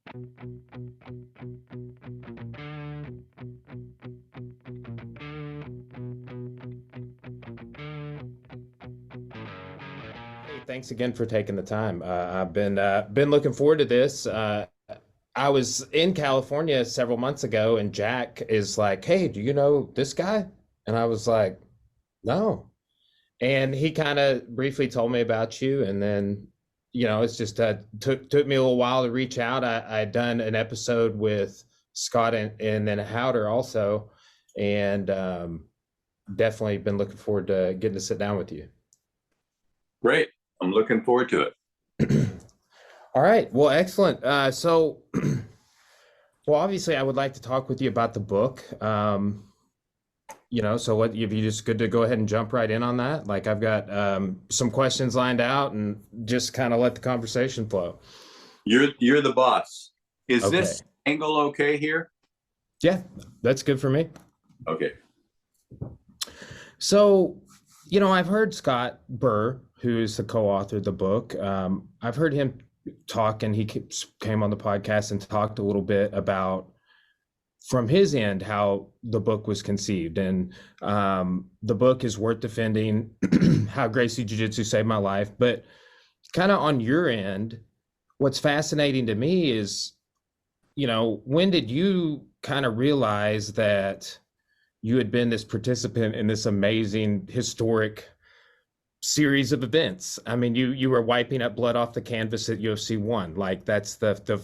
Hey, thanks again for taking the time. I've been looking forward to this. I was in California several months ago, and Jack is like, "Hey, do you know this guy?" And I was like, "No." And he kind of briefly told me about you, and then, it's just took me a little while to reach out. I had done an episode with Scott and then Howder also, and definitely been looking forward to getting to sit down with you. Great. I'm looking forward to it. All right. Well, excellent. Well, obviously, I would like to talk with you about the book. So what if you just good to go ahead and jump right in on that? Like I've got some questions lined out and just kind of let the conversation flow. You're the boss. Is Okay. this angle okay here? Yeah, that's good for me. Okay. So, I've heard Scott Burr, who's the co-author of the book. I've heard him talk, and came on the podcast and talked a little bit about from his end how the book was conceived, and the book is worth defending. How Gracie Jiu Jitsu saved my life, but kind of on your end, what's fascinating to me is, when did you kind of realize that you had been this participant in this amazing historic series of events? I mean, you were wiping up blood off the canvas at UFC 1. Like that's the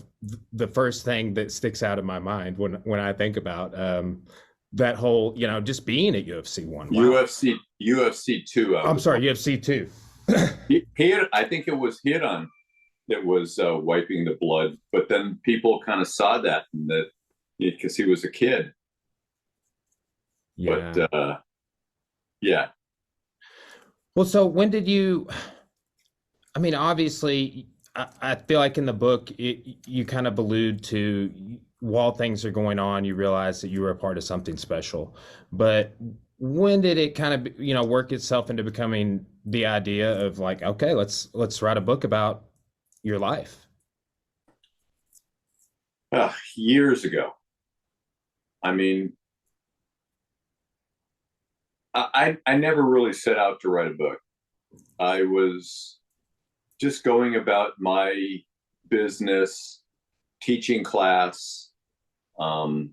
first thing that sticks out in my mind when I think about that whole, just being at UFC 1. Wow. UFC 2. I'm sorry, UFC 2. I think it was hit on that was wiping the blood, but then people kind of saw that and that because he was a kid. Yeah. But yeah. Well, so when did you, I mean, obviously, I feel like in the book, you kind of allude to while things are going on, you realize that you were a part of something special. But when did it kind of, work itself into becoming the idea of like, okay, let's write a book about your life? Years ago. I mean, I never really set out to write a book. I was just going about my business, teaching class. I've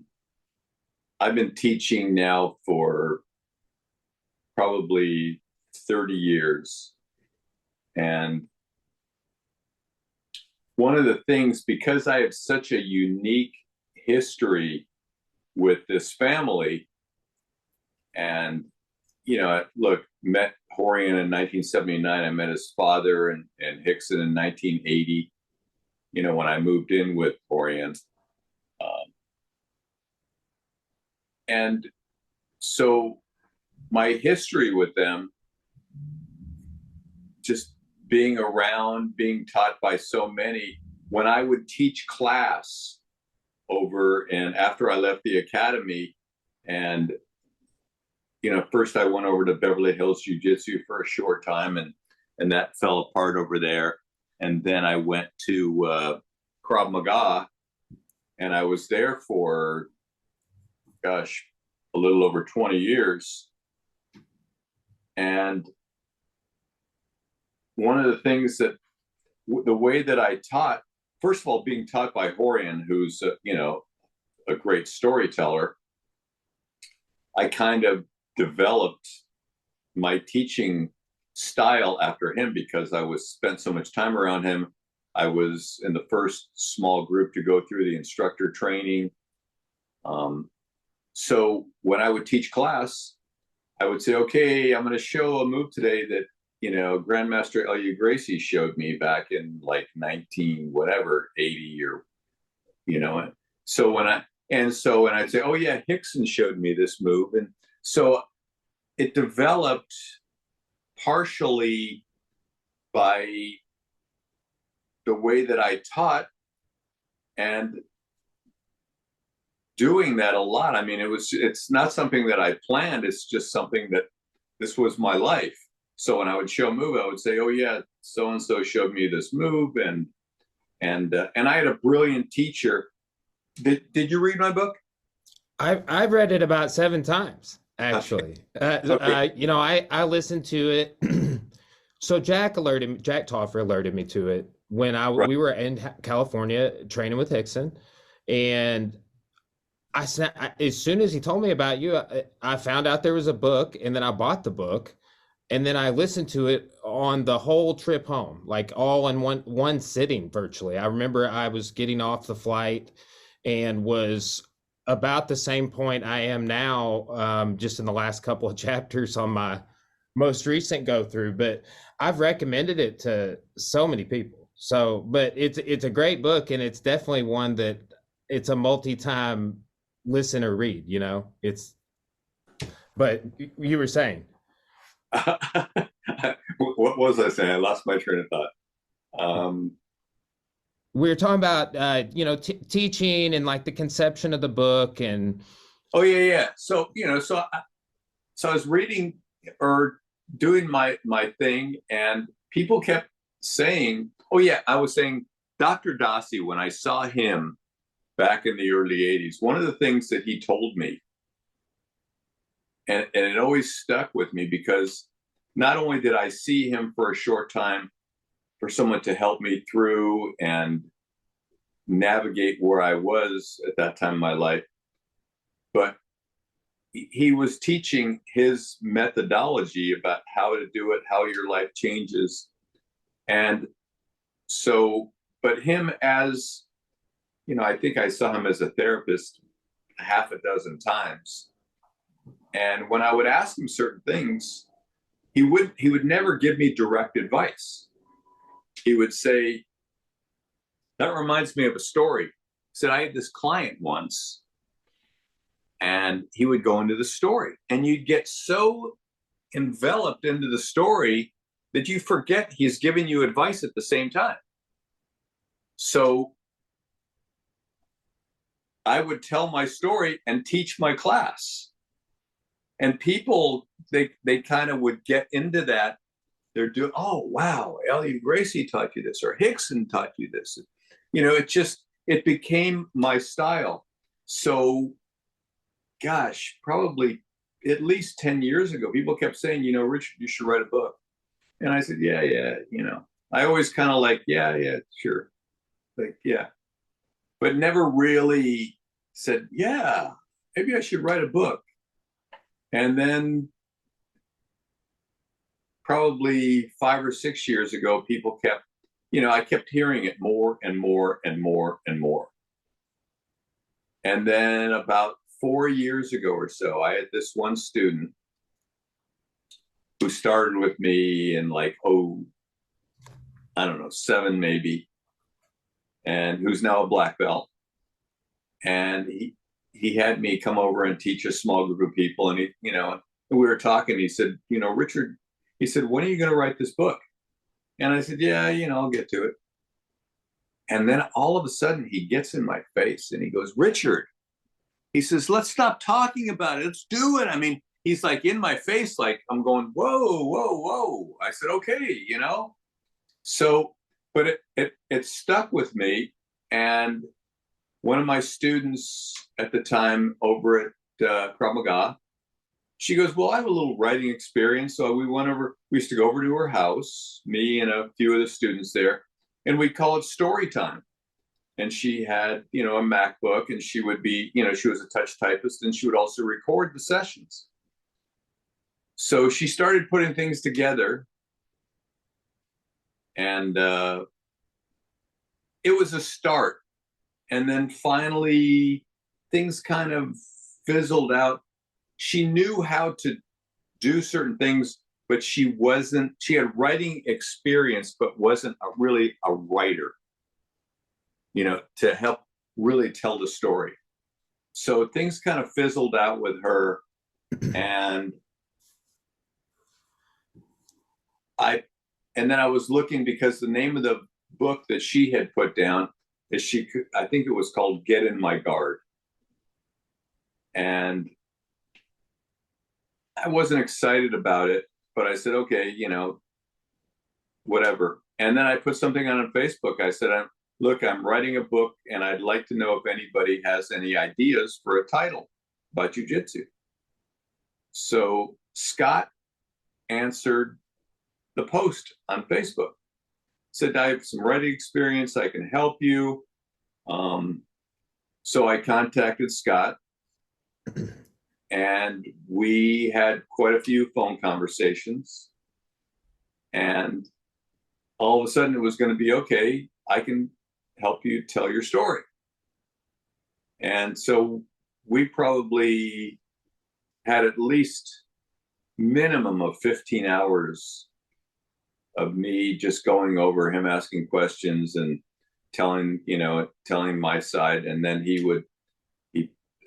been teaching now for probably 30 years. And one of the things, because I have such a unique history with this family, and look, met Rorion in 1979. I met his father and Hickson in 1980. When I moved in with Rorion, and so my history with them, just being around, being taught by so many. When I would teach class over and after I left the academy, and first I went over to Beverly Hills Jiu Jitsu for a short time, and that fell apart over there. And then I went to Krav Maga, and I was there for, gosh, a little over 20 years. And one of the things that, the way that I taught, first of all, being taught by Rorion, who's a great storyteller, I kind of developed my teaching style after him because I was spent so much time around him. I was in the first small group to go through the instructor training. So when I would teach class, I would say, okay, I'm going to show a move today that, Grandmaster Hélio Gracie showed me back in like 19, whatever, 80 or, so when I'd say, oh yeah, Hickson showed me this move. And so it developed partially by the way that I taught and doing that a lot. I mean, it's not something that I planned. It's just something that this was my life. So when I would show a move, I would say, oh yeah, so-and-so showed me this move. And I had a brilliant teacher. Did you read my book? I've read it about 7 times, actually. Okay. You know, I listened to it. So Jack Toffer alerted me to it when Right. we were in California training with Hickson, and as soon as he told me about you, I found out there was a book, and then I bought the book, and then I listened to it on the whole trip home, like all in one sitting virtually. I remember I was getting off the flight and was about the same point I am now, just in the last couple of chapters on my most recent go through. But I've recommended it to so many people. So, but it's a great book, and it's definitely one that it's a multi-time listen or read. You know, it's. But you were saying. What was I saying? I lost my train of thought. We were talking about you know, teaching and like the conception of the book. And Oh yeah. So I was reading or doing my thing, and people kept saying, "Oh yeah," I was saying Dr. Dossi. When I saw him back in the early '80s, one of the things that he told me, and it always stuck with me, because not only did I see him for a short time, for someone to help me through and navigate where I was at that time in my life, but he was teaching his methodology about how to do it, how your life changes. And so, but him as, I think I saw him as a therapist half a dozen times. And when I would ask him certain things, he would never give me direct advice. He would say, "That reminds me of a story." He said, "I had this client once," and he would go into the story, and you'd get so enveloped into the story that you forget he's giving you advice at the same time. So I would tell my story and teach my class. And people, they kind of would get into that. They're doing, "Oh, wow, Hélio Gracie taught you this, or Hickson taught you this." It became my style. So, gosh, probably at least 10 years ago, people kept saying, "Richard, you should write a book." And I said, yeah. I always kind of like, yeah, sure. Like, yeah. But never really said, yeah, maybe I should write a book. And then probably 5 or 6 years ago, people kept, I kept hearing it more and more and more and more. And then about 4 years ago or so, I had this one student who started with me in like, I don't know, 7 maybe, and who's now a black belt. And he had me come over and teach a small group of people. And we were talking. He said, "Richard," he said, "when are you going to write this book?" And I said, "Yeah, I'll get to it." And then all of a sudden he gets in my face and he goes, "Richard," he says, "let's stop talking about it. Let's do it." I mean, he's like in my face, like I'm going, whoa, whoa, whoa. I said, "Okay," So, but it stuck with me. And one of my students at the time over at Krav Maga, she goes, "Well, I have a little writing experience." So we used to go over to her house, me and a few of the students there, and we'd call it story time. And she had, a MacBook, and she would be, she was a touch typist, and she would also record the sessions. So she started putting things together, and it was a start. And then finally, things kind of fizzled out. She knew how to do certain things, but she had writing experience, but wasn't really a writer, to help really tell the story. So things kind of fizzled out with her. And then I was looking, because the name of the book that she had put down I think it was called "Get in My Guard." And I wasn't excited about it, but I said, okay, whatever. And then I put something on Facebook. I said, look, I'm writing a book and I'd like to know if anybody has any ideas for a title about jiu-jitsu. So Scott answered the post on Facebook, said, I have some writing experience, I can help you. So I contacted Scott and we had quite a few phone conversations, and all of a sudden it was going to be, okay, I can help you tell your story. And so we probably had at least minimum of 15 hours of me just going over, him asking questions and telling my side. And then he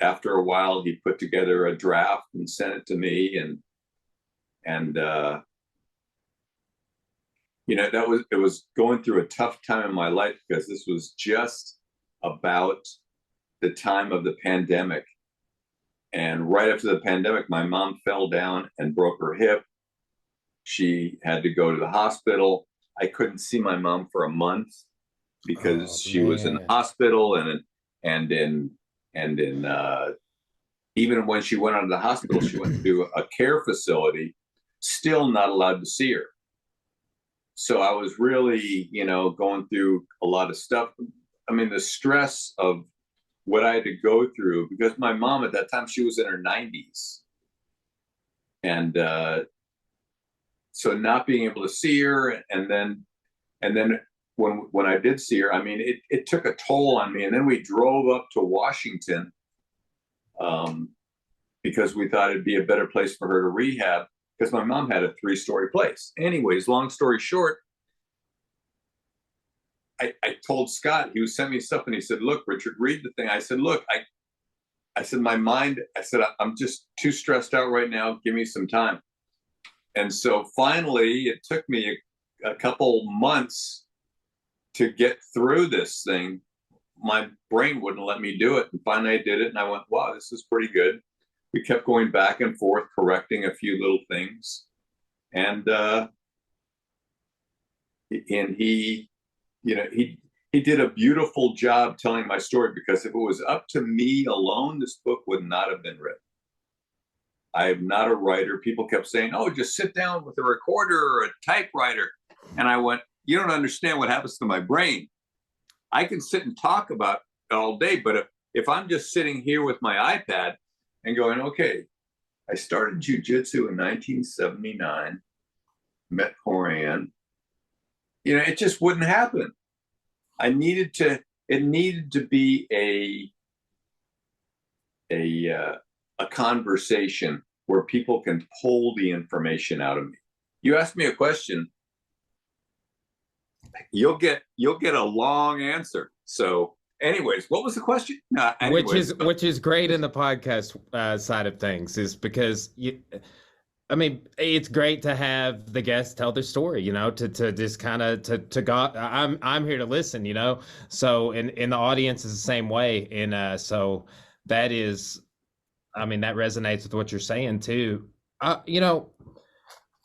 after a while, he put together a draft and sent it to me. And it was going through a tough time in my life because this was just about the time of the pandemic. And right after the pandemic, my mom fell down and broke her hip. She had to go to the hospital. I couldn't see my mom for a month because she was in the hospital, and even when she went out of the hospital, she went to a care facility, still not allowed to see her. So I was really, going through a lot of stuff. I mean, the stress of what I had to go through, because my mom at that time, she was in her 90s. And so not being able to see her, and then when I did see her, I mean, it took a toll on me. And then we drove up to Washington because we thought it'd be a better place for her to rehab, because my mom had a 3-story place. Anyways, long story short, I told Scott, he was sending me stuff, and he said, look, Richard, read the thing. I said, look, I said, my mind, I said, I'm just too stressed out right now. Give me some time. And so finally, it took me a couple months to get through this thing. My brain wouldn't let me do it. And finally I did it, and I went, wow, this is pretty good. We kept going back and forth, correcting a few little things. And he did a beautiful job telling my story, because if it was up to me alone, this book would not have been written. I am not a writer. People kept saying, oh, just sit down with a recorder or a typewriter. And I went, you don't understand what happens to my brain. I can sit and talk about it all day, but if I'm just sitting here with my iPad and going, okay, I started jiu-jitsu in 1979, met Rorion, it just wouldn't happen. It needed to be a conversation where people can pull the information out of me. You ask me a question, you'll get a long answer. So anyways, what was the question? Which is great in the podcast side of things, is because it's great to have the guests tell their story, to just kind of to God, I'm here to listen, so in the audience is the same way. And so that is, that resonates with what you're saying too.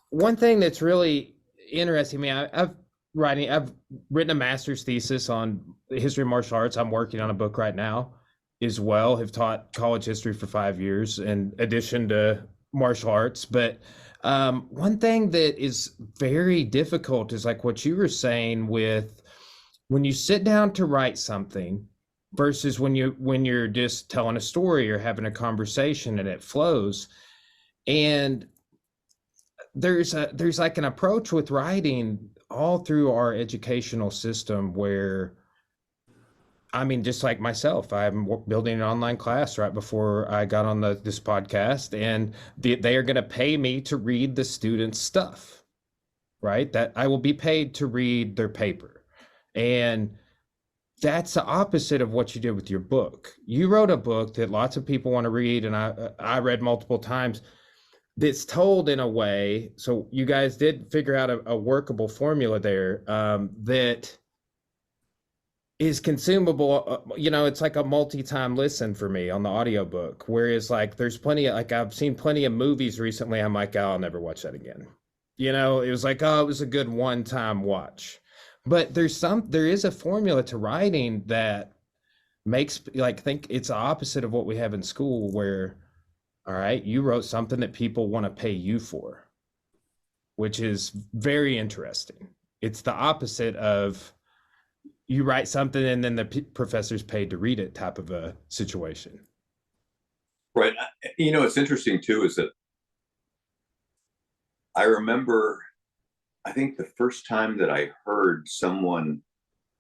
One thing that's really interesting, I've written a master's thesis on the history of martial arts. I'm working on a book right now as well. Have taught college history for 5 years in addition to martial arts. But one thing that is very difficult is like what you were saying, with when you sit down to write something versus when you're just telling a story or having a conversation and it flows. And there's like an approach with writing all through our educational system where, just like myself, I'm building an online class right before I got on this podcast, and they are going to pay me to read the students' stuff, right? That I will be paid to read their paper. And that's the opposite of what you did with your book. You wrote a book that lots of people want to read, and I read multiple times, that's told in a way. So you guys did figure out a workable formula there that is consumable. It's like a multi-time listen for me on the audiobook, whereas like there's plenty of, like, I've seen plenty of movies recently, I'm like, oh, I'll never watch that again. It was like, oh, it was a good one-time watch. But there is a formula to writing that makes, like, think it's the opposite of what we have in school where, all right, you wrote something that people want to pay you for, which is very interesting. It's the opposite of you write something and then the professor's paid to read it type of a situation. Right. You know, it's interesting too, is that I remember, I think the first time that I heard someone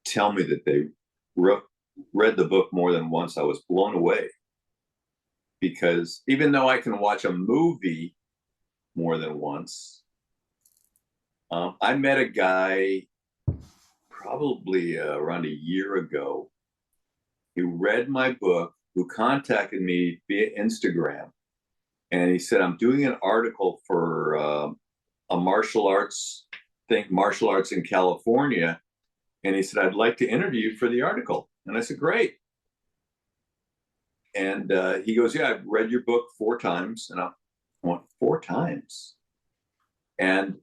tell me that they read the book more than once, I was blown away. Because even though I can watch a movie more than once, I met a guy probably around a year ago who read my book, who contacted me via Instagram. And he said, I'm doing an article for a martial arts thing, martial arts in California. And he said, I'd like to interview you for the article. And I said, great. And he goes, yeah, I've read your book 4 times. And I went, 4 times? And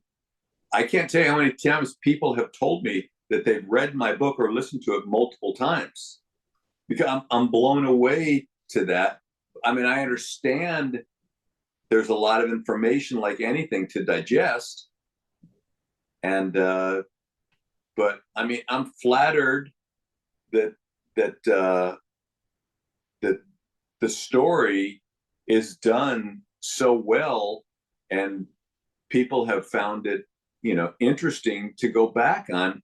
I can't tell you how many times people have told me that they've read my book or listened to it multiple times. Because I'm blown away to that. I mean, I understand there's a lot of information, like anything, to digest. And, but I mean, I'm flattered that the story is done so well, and people have found it, you know, interesting to go back on,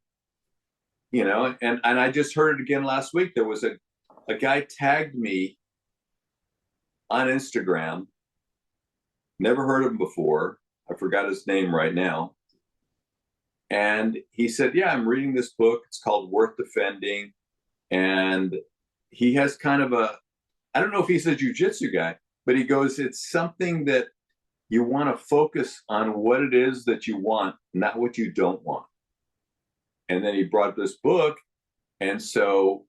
you know. And I just heard it again last week. There was a guy tagged me on Instagram. Never heard of him before. I forgot his name right now. And he said, yeah, I'm reading this book. It's called Worth Defending. And he has kind of a, I don't know if he's a jiu-jitsu guy, but he goes, it's something that you want to focus on what it is that you want, not what you don't want. And then he brought this book. And so,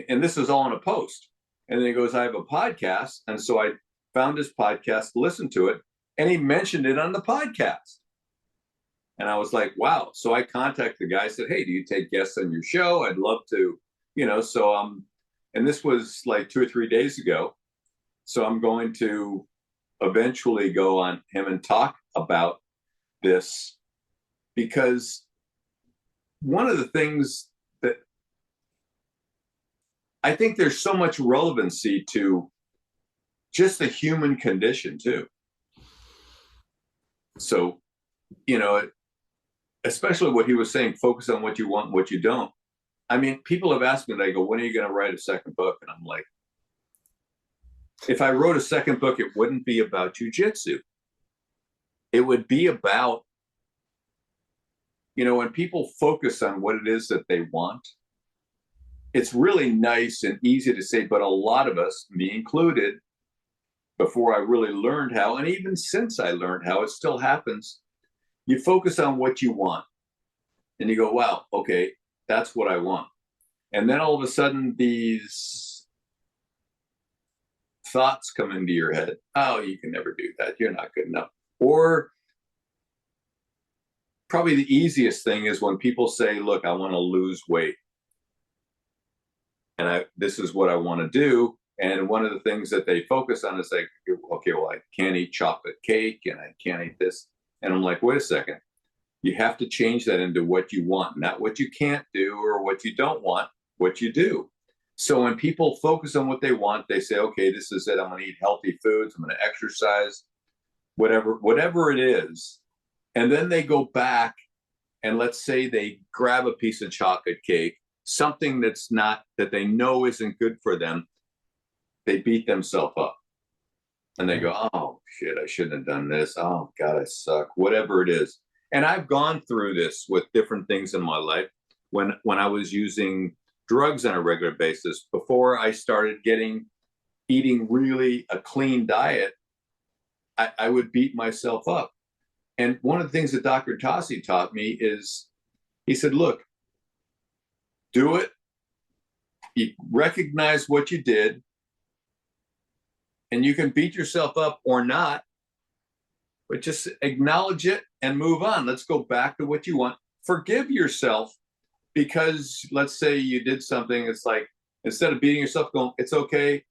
and this is all in a post. And then he goes, I have a podcast. And so I found his podcast, listened to it, and he mentioned it on the podcast. And I was like, wow. So I contacted the guy, said, hey, do you take guests on your show? I'd love to, you know. So and this was like 2 or 3 days ago. So I'm going to eventually go on him and talk about this, because one of the things that I think there's so much relevancy to just the human condition too. So, you know, especially what he was saying, focus on what you want and what you don't. I mean, people have asked me, they go, when are you going to write a second book? And I'm like, if I wrote a second book, it wouldn't be about jiu-jitsu. It would be about, you know, when people focus on what it is that they want, it's really nice and easy to say, but a lot of us, me included, before I really learned how, and even since I learned how, it still happens. You focus on what you want and you go, wow, okay, that's what I want. And then all of a sudden these thoughts come into your head. Oh, you can never do that. You're not good enough. Or probably the easiest thing is when people say, look, I want to lose weight. And this is what I want to do. And one of the things that they focus on is like, okay, well, I can't eat chocolate cake and I can't eat this. And I'm like, wait a second. You have to change that into what you want, not what you can't do or what you don't want, what you do. So when people focus on what they want, they say, okay, this is it. I'm going to eat healthy foods. I'm going to exercise, whatever it is. And then they go back and let's say they grab a piece of chocolate cake, something that's not, that they know isn't good for them. They beat themselves up and they go, oh shit, I shouldn't have done this. Oh God, I suck, whatever it is. And I've gone through this with different things in my life. When I was using drugs on a regular basis, before I started eating really a clean diet, I would beat myself up. And one of the things that Dr. Tassi taught me is, he said, look, do it. You recognize what you did, and you can beat yourself up or not, but just acknowledge it and move on. Let's go back to what you want. forgive yourself, because let's say you did something, it's like, instead of beating yourself, going, it's okay,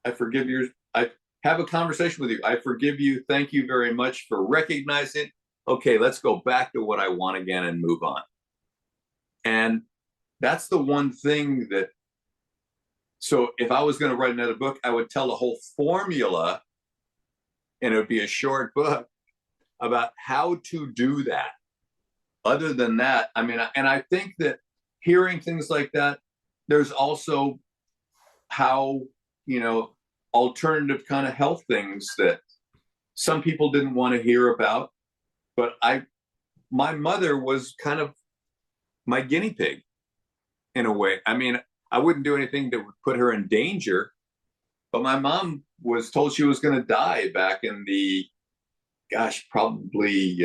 I forgive you, I have a conversation with you, I forgive you, thank you very much for recognizing it. Okay, let's go back to what I want again and move on. And that's the one thing that, so if I was going to write another book, I would tell the whole formula, and it would be a short book about how to do that. Other than that, I mean, and I think that hearing things like that, there's also how, you know, alternative kind of health things that some people didn't want to hear about. But my mother was kind of my guinea pig in a way. I mean, I wouldn't do anything that would put her in danger, but my mom was told she was going to die back in the, gosh, probably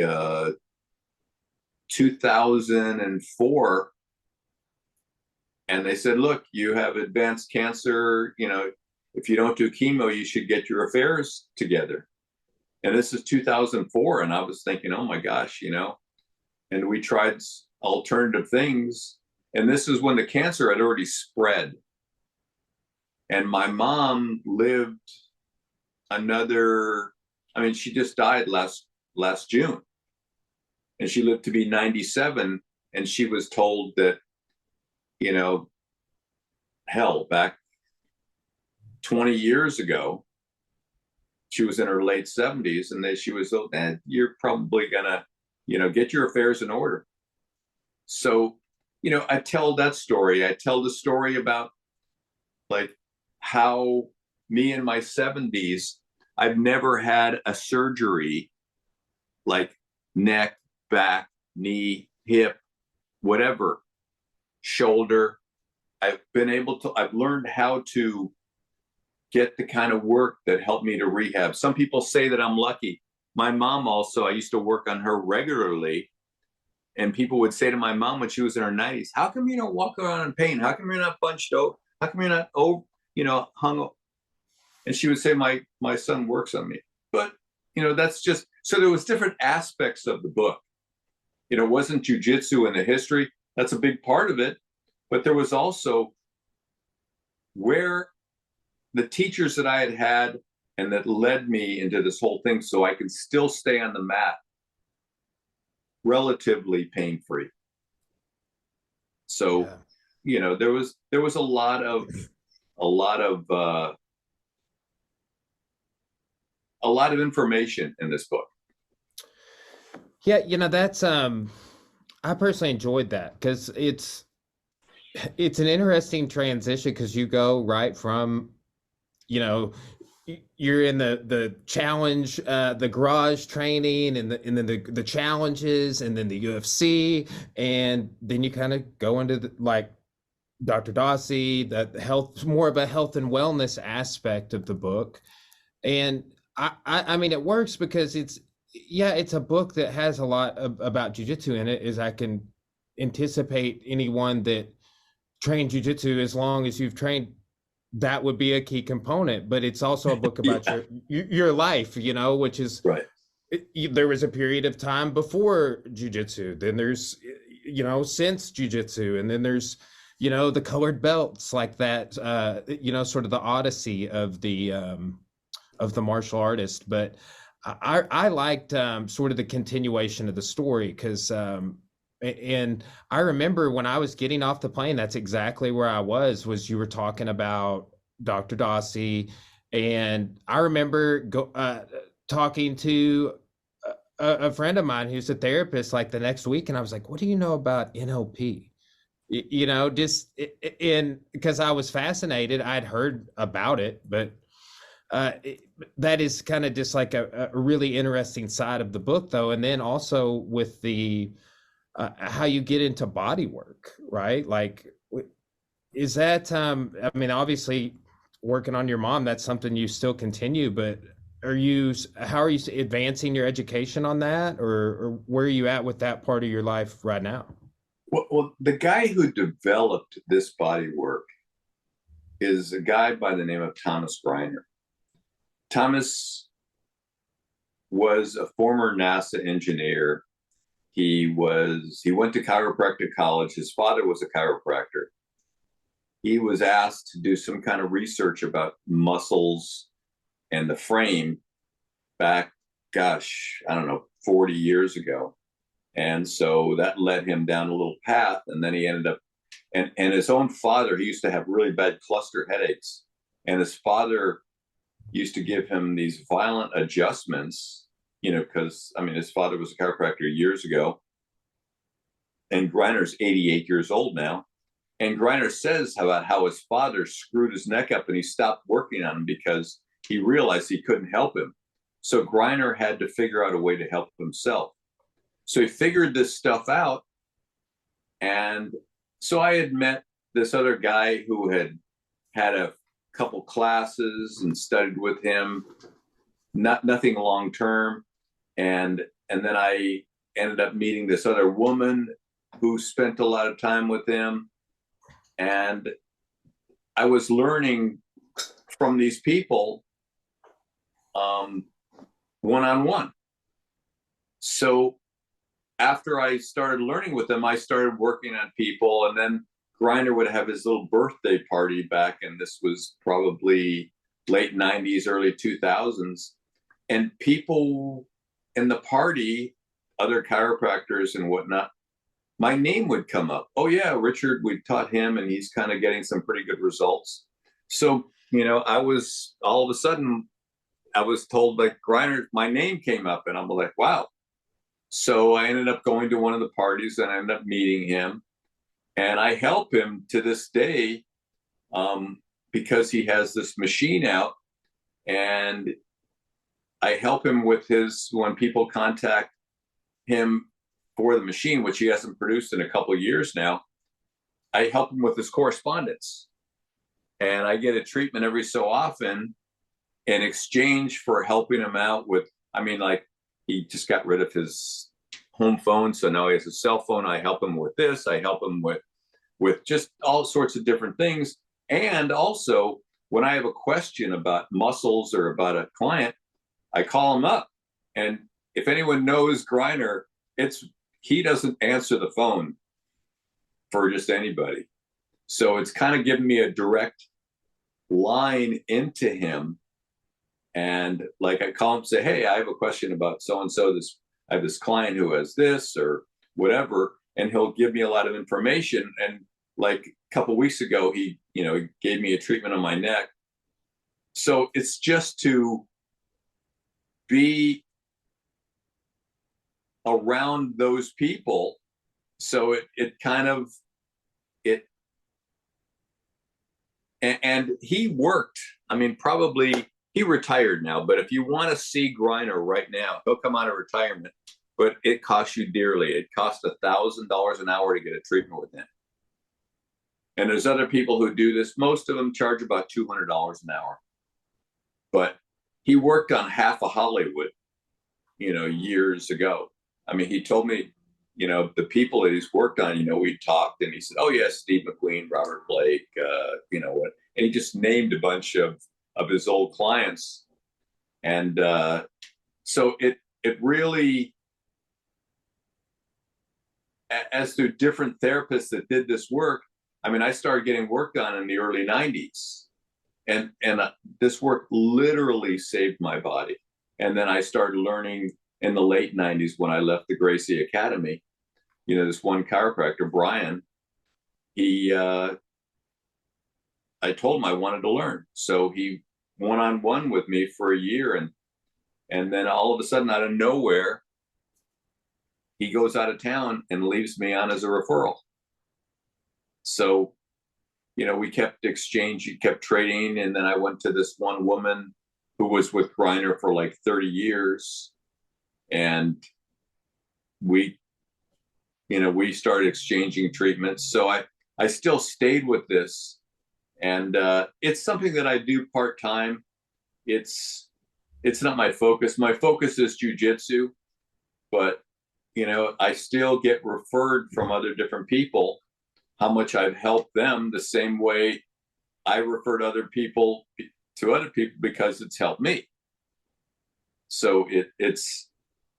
2004. And they said, look, you have advanced cancer, you know, if you don't do chemo, you should get your affairs together. And this is 2004. And I was thinking, oh my gosh, you know, and we tried alternative things. And this is when the cancer had already spread. And my mom lived another, I mean, she just died last June. And she lived to be 97. And she was told that, you know, hell, back 20 years ago, she was in her late 70s, and then she was told, you're probably gonna, you know, get your affairs in order. So, you know, I tell that story. I tell the story about like how me in my 70s, I've never had a surgery like neck, back, knee, hip, whatever, shoulder. I've learned how to get the kind of work that helped me to rehab. Some people say that I'm lucky. My mom also, I used to work on her regularly. And people would say to my mom when she was in her 90s, how come you don't walk around in pain? How come you're not bunched over? How come you're not, you know, hung up? And she would say, my son works on me. But, you know, that's just, so there was different aspects of the book. You know, it wasn't jujitsu and the history. That's a big part of it. But there was also where the teachers that I had had and that led me into this whole thing so I could still stay on the mat relatively pain-free. So, yeah. You know, there was a lot of information in this book. Yeah, you know, that's I personally enjoyed that because it's an interesting transition, because you go right from, you know, you're in the challenge, the garage training, and then the challenges, and then the UFC, and then you kind of go into the, like Dr. Dossie, the health, more of a health and wellness aspect of the book. And I mean, it works because it's a book that has a lot about jiu-jitsu in it, as I can anticipate anyone that trained jiu-jitsu, as long as you've trained, that would be a key component. But it's also a book about your life, you know, which is right. There was a period of time before jiu-jitsu, then there's, you know, since jiu-jitsu, and then there's, you know, the colored belts, like that, you know, sort of the odyssey of the martial artist. But I liked sort of the continuation of the story, because and I remember when I was getting off the plane, that's exactly where I was you were talking about Dr. Dossie. And I remember talking to a friend of mine who's a therapist like the next week, and I was like, what do you know about NLP? You know, just in, because I was fascinated. I'd heard about it, but that is kind of just like a really interesting side of the book, though. And then also with the how you get into body work, right? Like, is that I mean, obviously working on your mom, that's something you still continue, but how are you advancing your education on that, or where are you at with that part of your life right now? Well, the guy who developed this body work is a guy by the name of Thomas Reiner. Thomas was a former NASA engineer. He went to chiropractic college. His father was a chiropractor. He was asked to do some kind of research about muscles and the frame back, gosh, I don't know, 40 years ago. And so that led him down a little path. And then he ended up, and his own father, he used to have really bad cluster headaches. And his father used to give him these violent adjustments, because, I mean, his father was a chiropractor years ago. And Greiner's 88 years old now. And Greiner says about how his father screwed his neck up and he stopped working on him because he realized he couldn't help him. So Greiner had to figure out a way to help himself. So he figured this stuff out. And so I had met this other guy who had had a couple classes and studied with him, nothing long term. And then I ended up meeting this other woman who spent a lot of time with him. And I was learning from these people one-on-one. So after I started learning with them, I started working on people. And then Greiner would have his little birthday party back, and this was probably late 90s, early 2000s. And people in the party, other chiropractors and whatnot, my name would come up. Oh yeah, Richard, we taught him and he's kind of getting some pretty good results. So, I was, all of a sudden, I was told like Greiner, my name came up, and I'm like, wow. So I ended up going to one of the parties and I ended up meeting him, and I help him to this day because he has this machine out, and I help him with when people contact him for the machine, which he hasn't produced in a couple of years now, I help him with his correspondence. And I get a treatment every so often in exchange for helping him out with, like he just got rid of his home phone. So now he has a cell phone. I help him with this. I help him with just all sorts of different things. And also when I have a question about muscles or about a client, I call him up. And if anyone knows Greiner, he doesn't answer the phone for just anybody. So it's kind of given me a direct line into him. And like I call him and say, hey, I have a question about so-and-so. I have this client who has this or whatever. And he'll give me a lot of information. And like a couple of weeks ago, he gave me a treatment on my neck. So it's just to be around those people. So and he worked, probably he retired now, but if you want to see Greiner right now, he'll come out of retirement, but it costs you dearly. It costs $1,000 an hour to get a treatment with him. And there's other people who do this. Most of them charge about $200 an hour, but he worked on half of Hollywood, years ago. He told me, the people that he's worked on, we talked, and he said, oh yeah, Steve McQueen, Robert Blake, what, and he just named a bunch of his old clients. And so it really, as through different therapists that did this work, I started getting work done in the early 90s, and this work literally saved my body. And then I started learning in the late 90s when I left the Gracie Academy. This one chiropractor, Brian, I told him I wanted to learn. So he one-on-one with me for a year. And then all of a sudden, out of nowhere, he goes out of town and leaves me on as a referral. So, we kept exchanging, kept trading. And then I went to this one woman who was with Greiner for like 30 years. And we started exchanging treatments. So I still stayed with this. And it's something that I do part-time. It's not my focus. My focus is Jiu Jitsu, but I still get referred from other different people how much I've helped them the same way I referred other people to other people because it's helped me. So it's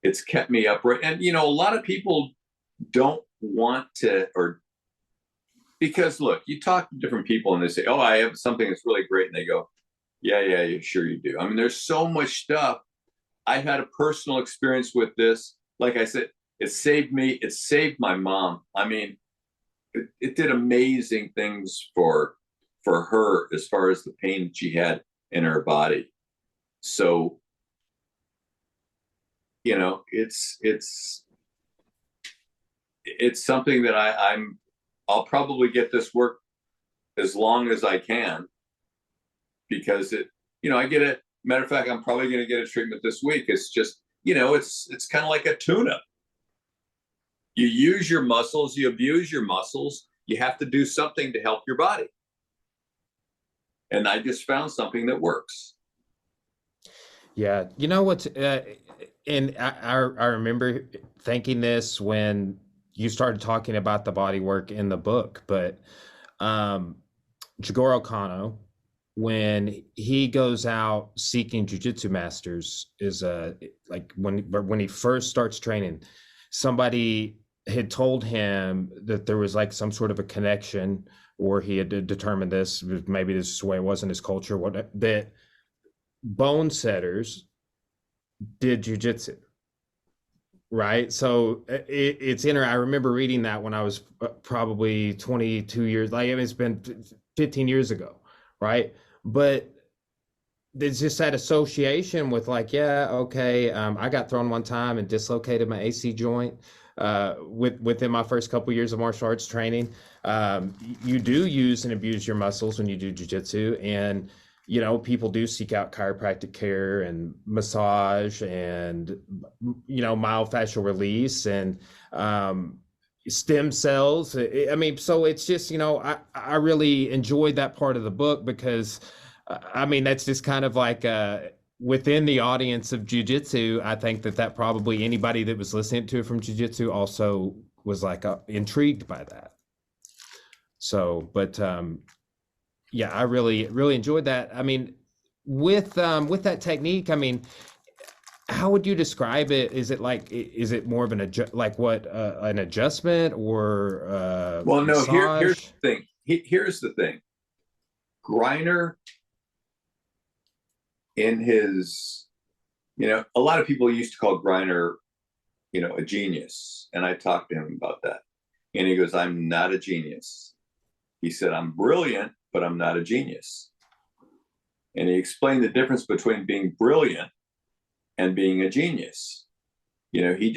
it's kept me upright. And, you know, a lot of people don't want to, or because look, you talk to different people and they say, oh, I have something that's really great. And they go, yeah, sure you do. I mean, there's so much stuff. I've had a personal experience with this. Like I said, it saved me. It saved my mom. I mean, it did amazing things for her as far as the pain that she had in her body. So, you know, it's something that I'll probably get this work as long as I can, because it, you know, I get it. Matter of fact, I'm probably going to get a treatment this week. It's just, you know, it's kind of like a tune-up. You use your muscles, you abuse your muscles. You have to do something to help your body. And I just found something that works. Yeah, you know what's and I remember thinking this when you started talking about the body work in the book, but Jigoro Kano, when he goes out seeking jujitsu masters, is like when he first starts training, somebody had told him that there was like some sort of a connection, or he had determined this, maybe this is the way it was in his culture, what that bone setters did jujitsu, right? So it's I remember reading that when I was probably 22 years, like it's been 15 years ago, right? But there's just that association with like, yeah, okay, I got thrown one time and dislocated my AC joint within my first couple years of martial arts training. You do use and abuse your muscles when you do jiu-jitsu, and you know, people do seek out chiropractic care and massage and, you know, myofascial release and stem cells. I mean, so it's just, you know, I really enjoyed that part of the book because, I mean, that's just kind of like within the audience of jiu-jitsu. I think that probably anybody that was listening to it from jiu-jitsu also was like intrigued by that. So, but yeah, I really enjoyed that. I mean, with that technique, I mean, how would you describe it? Is it more of an an adjustment or well, no, massage? here's the thing. Here's the thing. Griner, in his, you know, a lot of people used to call Griner, you know, a genius. And I talked to him about that. And he goes, I'm not a genius. He said, I'm brilliant, but I'm not a genius. And he explained the difference between being brilliant and being a genius. You know, he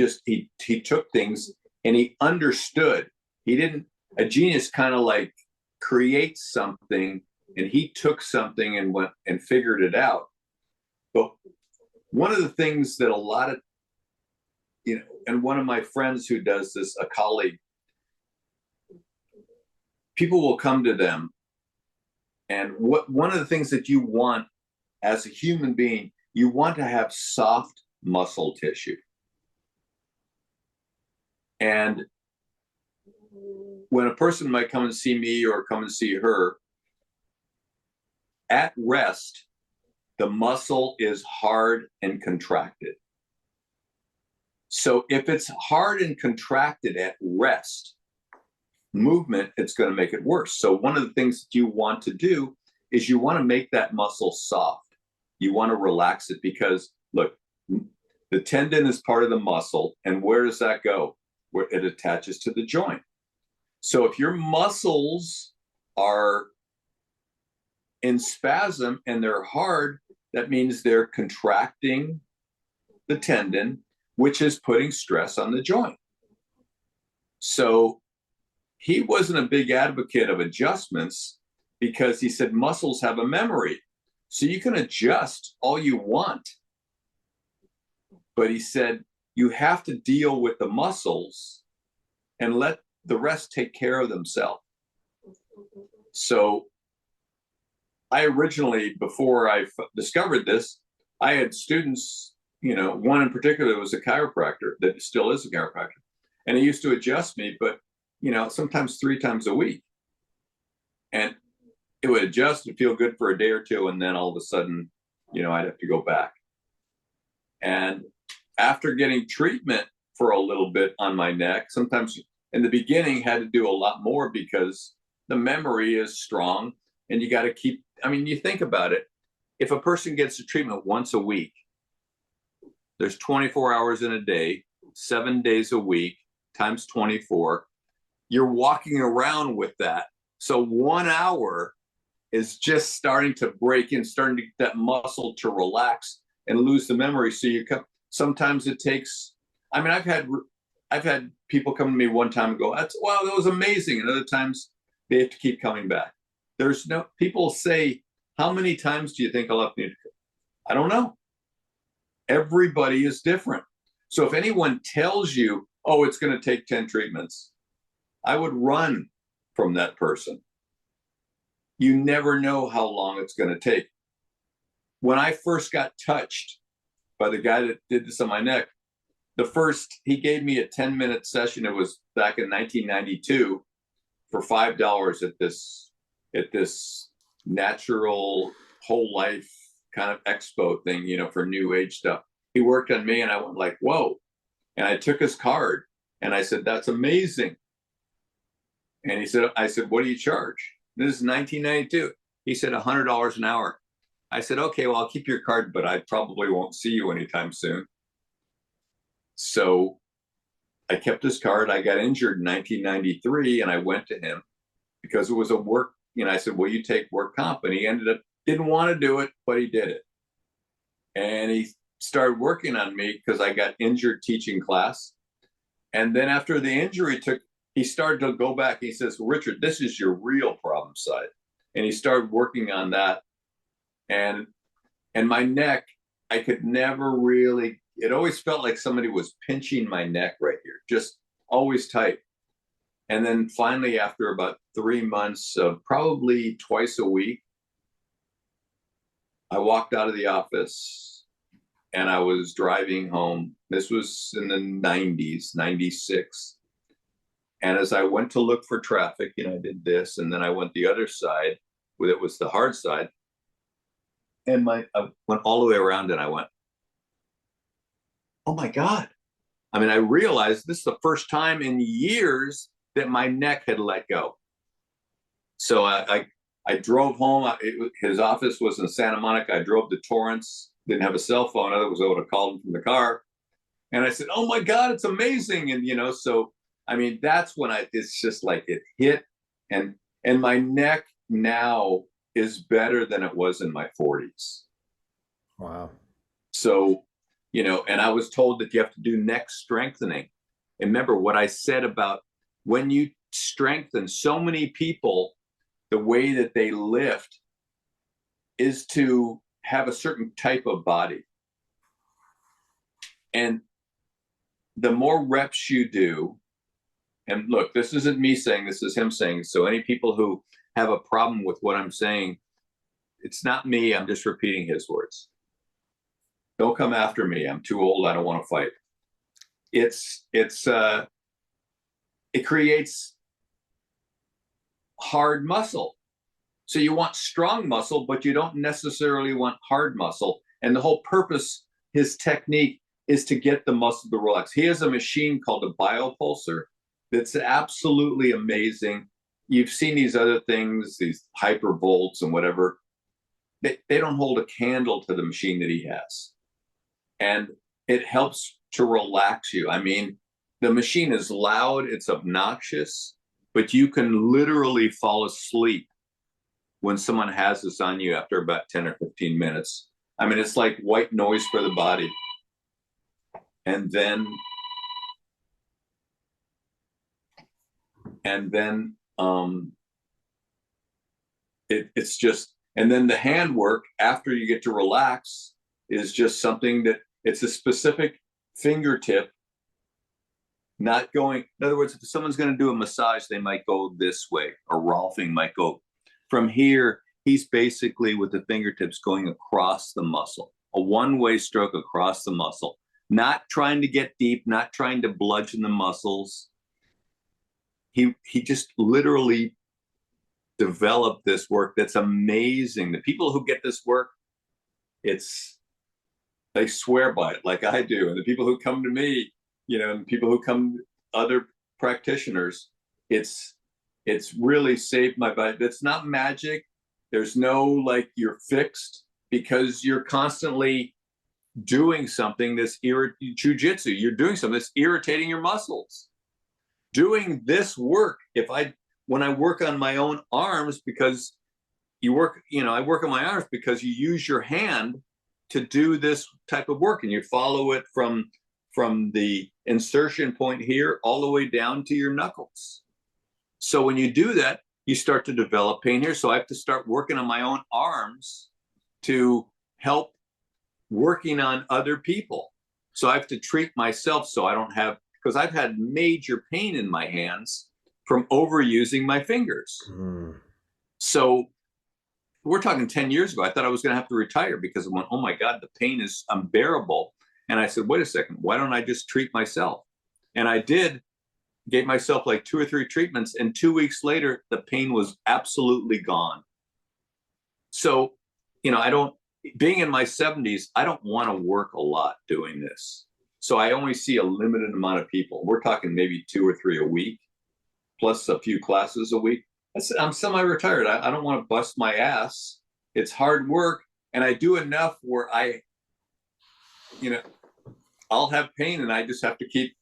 took things and he understood. A genius kind of like creates something, and he took something and went and figured it out. But one of the things that a lot of, you know, and one of my friends who does this, a colleague, people will come to them, and one of the things that you want as a human being, you want to have soft muscle tissue. And when a person might come and see me or come and see her, at rest, the muscle is hard and contracted. So if it's hard and contracted at rest, movement, it's going to make it worse. So one of the things that you want to do is you want to make that muscle soft. You want to relax it, because look, the tendon is part of the muscle, and where does that go? Where it attaches to the joint. So if your muscles are in spasm and they're hard, that means they're contracting the tendon, which is putting stress on the joint. So he wasn't a big advocate of adjustments, because he said muscles have a memory. So you can adjust all you want. But he said you have to deal with the muscles and let the rest take care of themselves. So I originally, before I discovered this, I had students, you know, one in particular was a chiropractor that still is a chiropractor. And he used to adjust me, but, you know, sometimes 3 times a week. And it would adjust and feel good for a day or two. And then all of a sudden, you know, I'd have to go back. And after getting treatment for a little bit on my neck, sometimes in the beginning had to do a lot more because the memory is strong and you got to keep, I mean, you think about it. If a person gets the treatment once a week, there's 24 hours in a day, 7 days a week, times 24. You're walking around with that. So 1 hour is just starting to break in, starting to get that muscle to relax and lose the memory. So you come, sometimes it takes, I mean, I've had people come to me one time and go, "That's, wow, that was amazing." And other times they have to keep coming back. There's no, people say, "How many times do you think I'll have to?" I don't know. Everybody is different. So if anyone tells you, "Oh, it's going to take 10 treatments," I would run from that person. You never know how long it's going to take. When I first got touched by the guy that did this on my neck, he gave me a 10-minute session. It was back in 1992 for $5 at this natural whole life kind of expo thing, you know, for new age stuff. He worked on me and I went like, whoa. And I took his card and I said, "That's amazing." And I said, "What do you charge?" This is 1992. He said $100 an hour. I said, "Okay, well, I'll keep your card, but I probably won't see you anytime soon." So I kept his card. I got injured in 1993 and I went to him because it was a work, you know, I said, "Will you take work comp?" And he didn't want to do it, but he did it. And he started working on me because I got injured teaching class. And then after the injury he started to go back. He says, "Well, Richard, this is your real problem side." And he started working on that. And my neck, I could never really, it always felt like somebody was pinching my neck right here, just always tight. And then finally, after about 3 months of probably twice a week, I walked out of the office and I was driving home. This was in the 90s, 96. And as I went to look for traffic, you know, I did this, and then I went the other side, where it was the hard side. And I went all the way around and I went, "Oh my God." I mean, I realized this is the first time in years that my neck had let go. So I drove home. His office was in Santa Monica. I drove to Torrance, didn't have a cell phone. I was able to call him from the car. And I said, "Oh my God, it's amazing." And, you know, so, I mean, that's when it's just like it hit. And my neck now is better than it was in my 40s. Wow. So, you know, and I was told that you have to do neck strengthening. And remember what I said about when you strengthen, so many people, the way that they lift is to have a certain type of body. And the more reps you do, and look, this isn't me saying, this is him saying. So any people who have a problem with what I'm saying, it's not me. I'm just repeating his words. Don't come after me. I'm too old. I don't want to fight. It creates hard muscle. So you want strong muscle, but you don't necessarily want hard muscle. And the whole purpose, his technique, is to get the muscle to relax. He has a machine called a biopulsar that's absolutely amazing. You've seen these other things, these hypervolts and whatever. They don't hold a candle to the machine that he has. And it helps to relax you. I mean, the machine is loud, it's obnoxious, but you can literally fall asleep when someone has this on you after about 10 or 15 minutes. I mean, it's like white noise for the body. And then it's just, and then the handwork after you get to relax is just something that it's a specific fingertip, not going, in other words, if someone's going to do a massage, they might go this way, or Rolfing might go from here. He's basically with the fingertips going across the muscle, a one-way stroke across the muscle, not trying to get deep, not trying to bludgeon the muscles. He just literally developed this work that's amazing. The people who get this work, it's they swear by it like I do. And the people who come to me, and people who come, other practitioners, it's really saved my butt. It's not magic. There's no like you're fixed, because you're constantly doing something that's jiu-jitsu. You're doing something that's irritating your muscles. Doing this work, when I work on my own arms, because I work on my arms because you use your hand to do this type of work, and you follow it from the insertion point here all the way down to your knuckles. So when you do that, you start to develop pain here. So I have to start working on my own arms to help working on other people. So I have to treat myself so I don't have, because I've had major pain in my hands from overusing my fingers. So we're talking 10 years ago. I thought I was going to have to retire because I went, oh my God, the pain is unbearable. And I said, wait a second, why don't I just treat myself? And I did, gave myself like 2 or 3 treatments. And 2 weeks later, the pain was absolutely gone. So, being in my 70s, I don't want to work a lot doing this. So I only see a limited amount of people. We're talking maybe 2 or 3 a week, plus a few classes a week. I'm semi-retired. I don't want to bust my ass. It's hard work. And I do enough where I'll have pain, and I just have to keep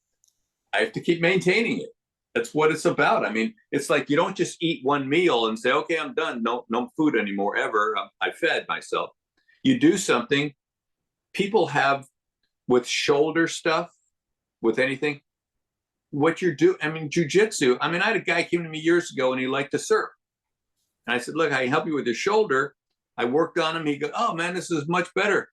maintaining it. That's what it's about. I mean, it's like you don't just eat one meal and say, okay, I'm done. No food anymore ever. I fed myself. You do something. People have with shoulder stuff, with anything, what you're doing. I mean, jiu-jitsu. I mean, I had a guy came to me years ago and he liked to surf. And I said, look, I can help you with your shoulder. I worked on him. He goes, oh man, this is much better.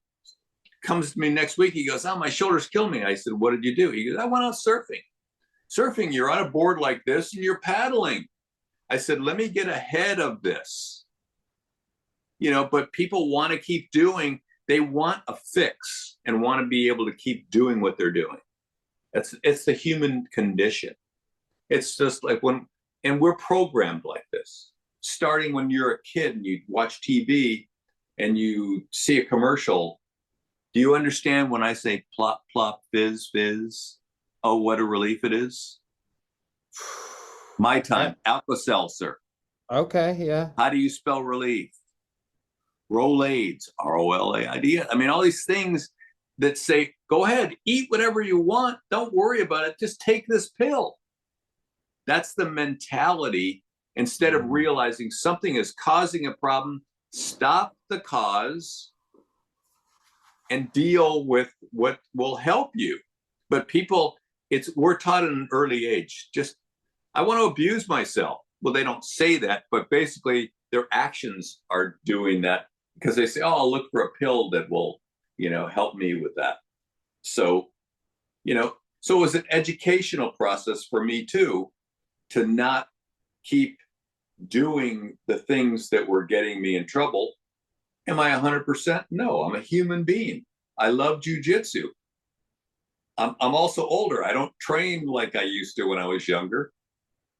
Comes to me next week. He goes, oh, my shoulder's killing me. I said, what did you do? He goes, I went out surfing. Surfing, you're on a board like this and you're paddling. I said, let me get ahead of this. But people want to keep doing, they want a fix and want to be able to keep doing what they're doing. It's the human condition. It's just like and we're programmed like this. Starting when you're a kid and you watch TV and you see a commercial. Do you understand when I say plop, plop, fizz, fizz? Oh, what a relief it is. My time, Alka-Seltzer. Okay, yeah. How do you spell relief? Rolaids, R-O-L-A-I-D. I mean, all these things that say, go ahead, eat whatever you want. Don't worry about it. Just take this pill. That's the mentality. Instead of realizing something is causing a problem, stop the cause and deal with what will help you. But people, we're taught at an early age, just, I want to abuse myself. Well, they don't say that, but basically their actions are doing that because they say, oh, I'll look for a pill that will, help me with that. So, so it was an educational process for me too, to not keep doing the things that were getting me in trouble. Am I 100%? No, I'm a human being. I love jiu-jitsu. I'm also older. I don't train like I used to when I was younger.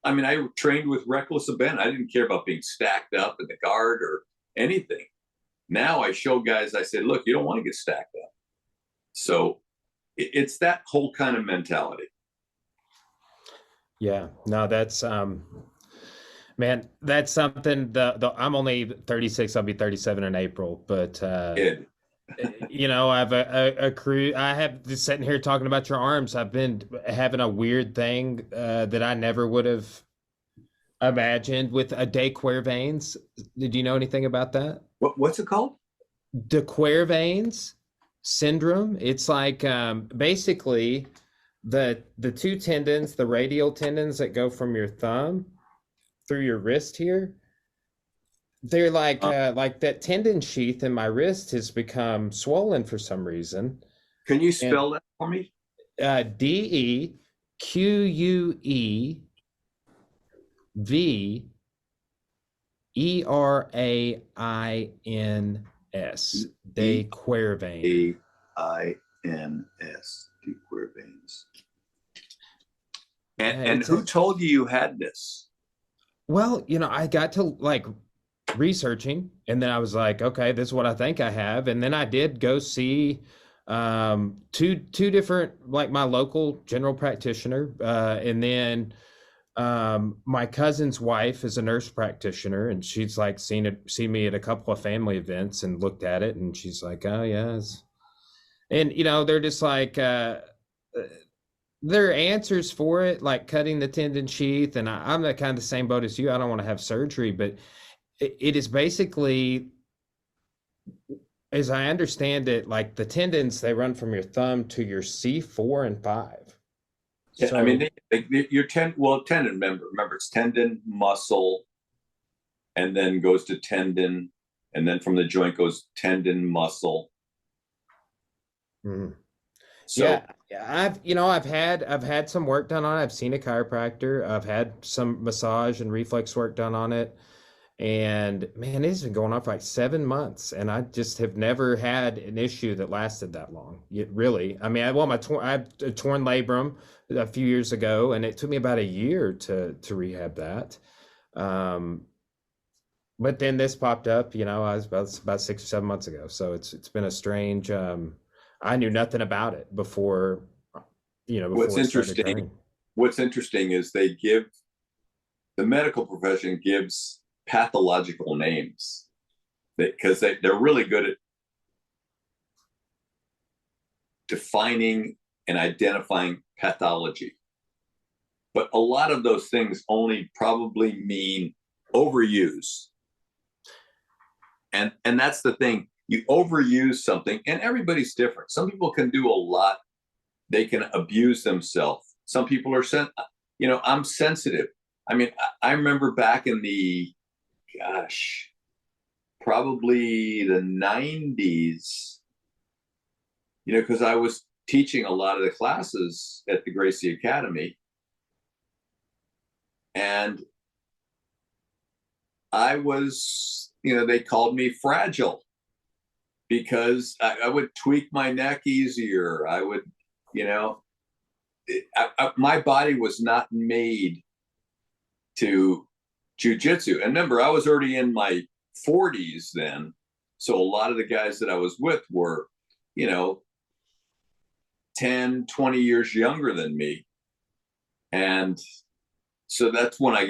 I mean, I trained with reckless abandon. I didn't care about being stacked up in the guard or anything. Now I show guys, I say, look, you don't want to get stacked up. So it's that whole kind of mentality. Yeah, no, that's, man, that's something I'm only 36. I'll be 37 in April, but, I have a crew. I have just sitting here talking about your arms. I've been having a weird thing that I never would have imagined with a de Quervain's. Did you know anything about that? What's it called? De Quervain's syndrome. It's like basically the 2 tendons, the radial tendons that go from your thumb through your wrist here. They're like that tendon sheath in my wrist has become swollen for some reason. Can you spell that for me? DEQUEVERAINS. De Quervain. AINS. De Quervain's. And who told you had this? Well, I got to researching, and then I was like, okay, this is what I think I have. And then I did go see Two different, like my local general practitioner, and then my cousin's wife is a nurse practitioner, and she's like seen me at a couple of family events and looked at it, and she's like, oh yeah, and they're just like there are answers for it, like cutting the tendon sheath, and I'm the kind of the same boat as you. I don't want to have surgery, but it is basically, as I understand it, like the tendons, they run from your thumb to your C4 and 5. Yeah, So I mean, your tendon. Remember, it's tendon, muscle, and then goes to tendon, and then from the joint goes tendon, muscle. mhm. So Yeah, I've had some work done on it. I've seen a chiropractor. I've had some massage and reflex work done on it. And man, it's been going on for like 7 months, and I just have never had an issue that lasted that long. Really, I mean, I had a torn labrum a few years ago, and it took me about a year to rehab that. Um, but then this popped up, I was about 6 or 7 months ago. So it's been a strange. I knew nothing about it before, what's before it started interesting, occurring. what's interesting is the medical profession gives pathological names because they're really good at defining and identifying pathology. But a lot of those things only probably mean overuse. And that's the thing. You overuse something, and everybody's different. Some people can do a lot. They can abuse themselves. Some people are I'm sensitive. I mean, I remember back in probably the 90s, because I was teaching a lot of the classes at the Gracie Academy. And I was, they called me fragile because I would tweak my neck easier. I would, my body was not made to Jiu Jitsu. And remember, I was already in my 40s then. So a lot of the guys that I was with were, 10, 20 years younger than me. And so that's when I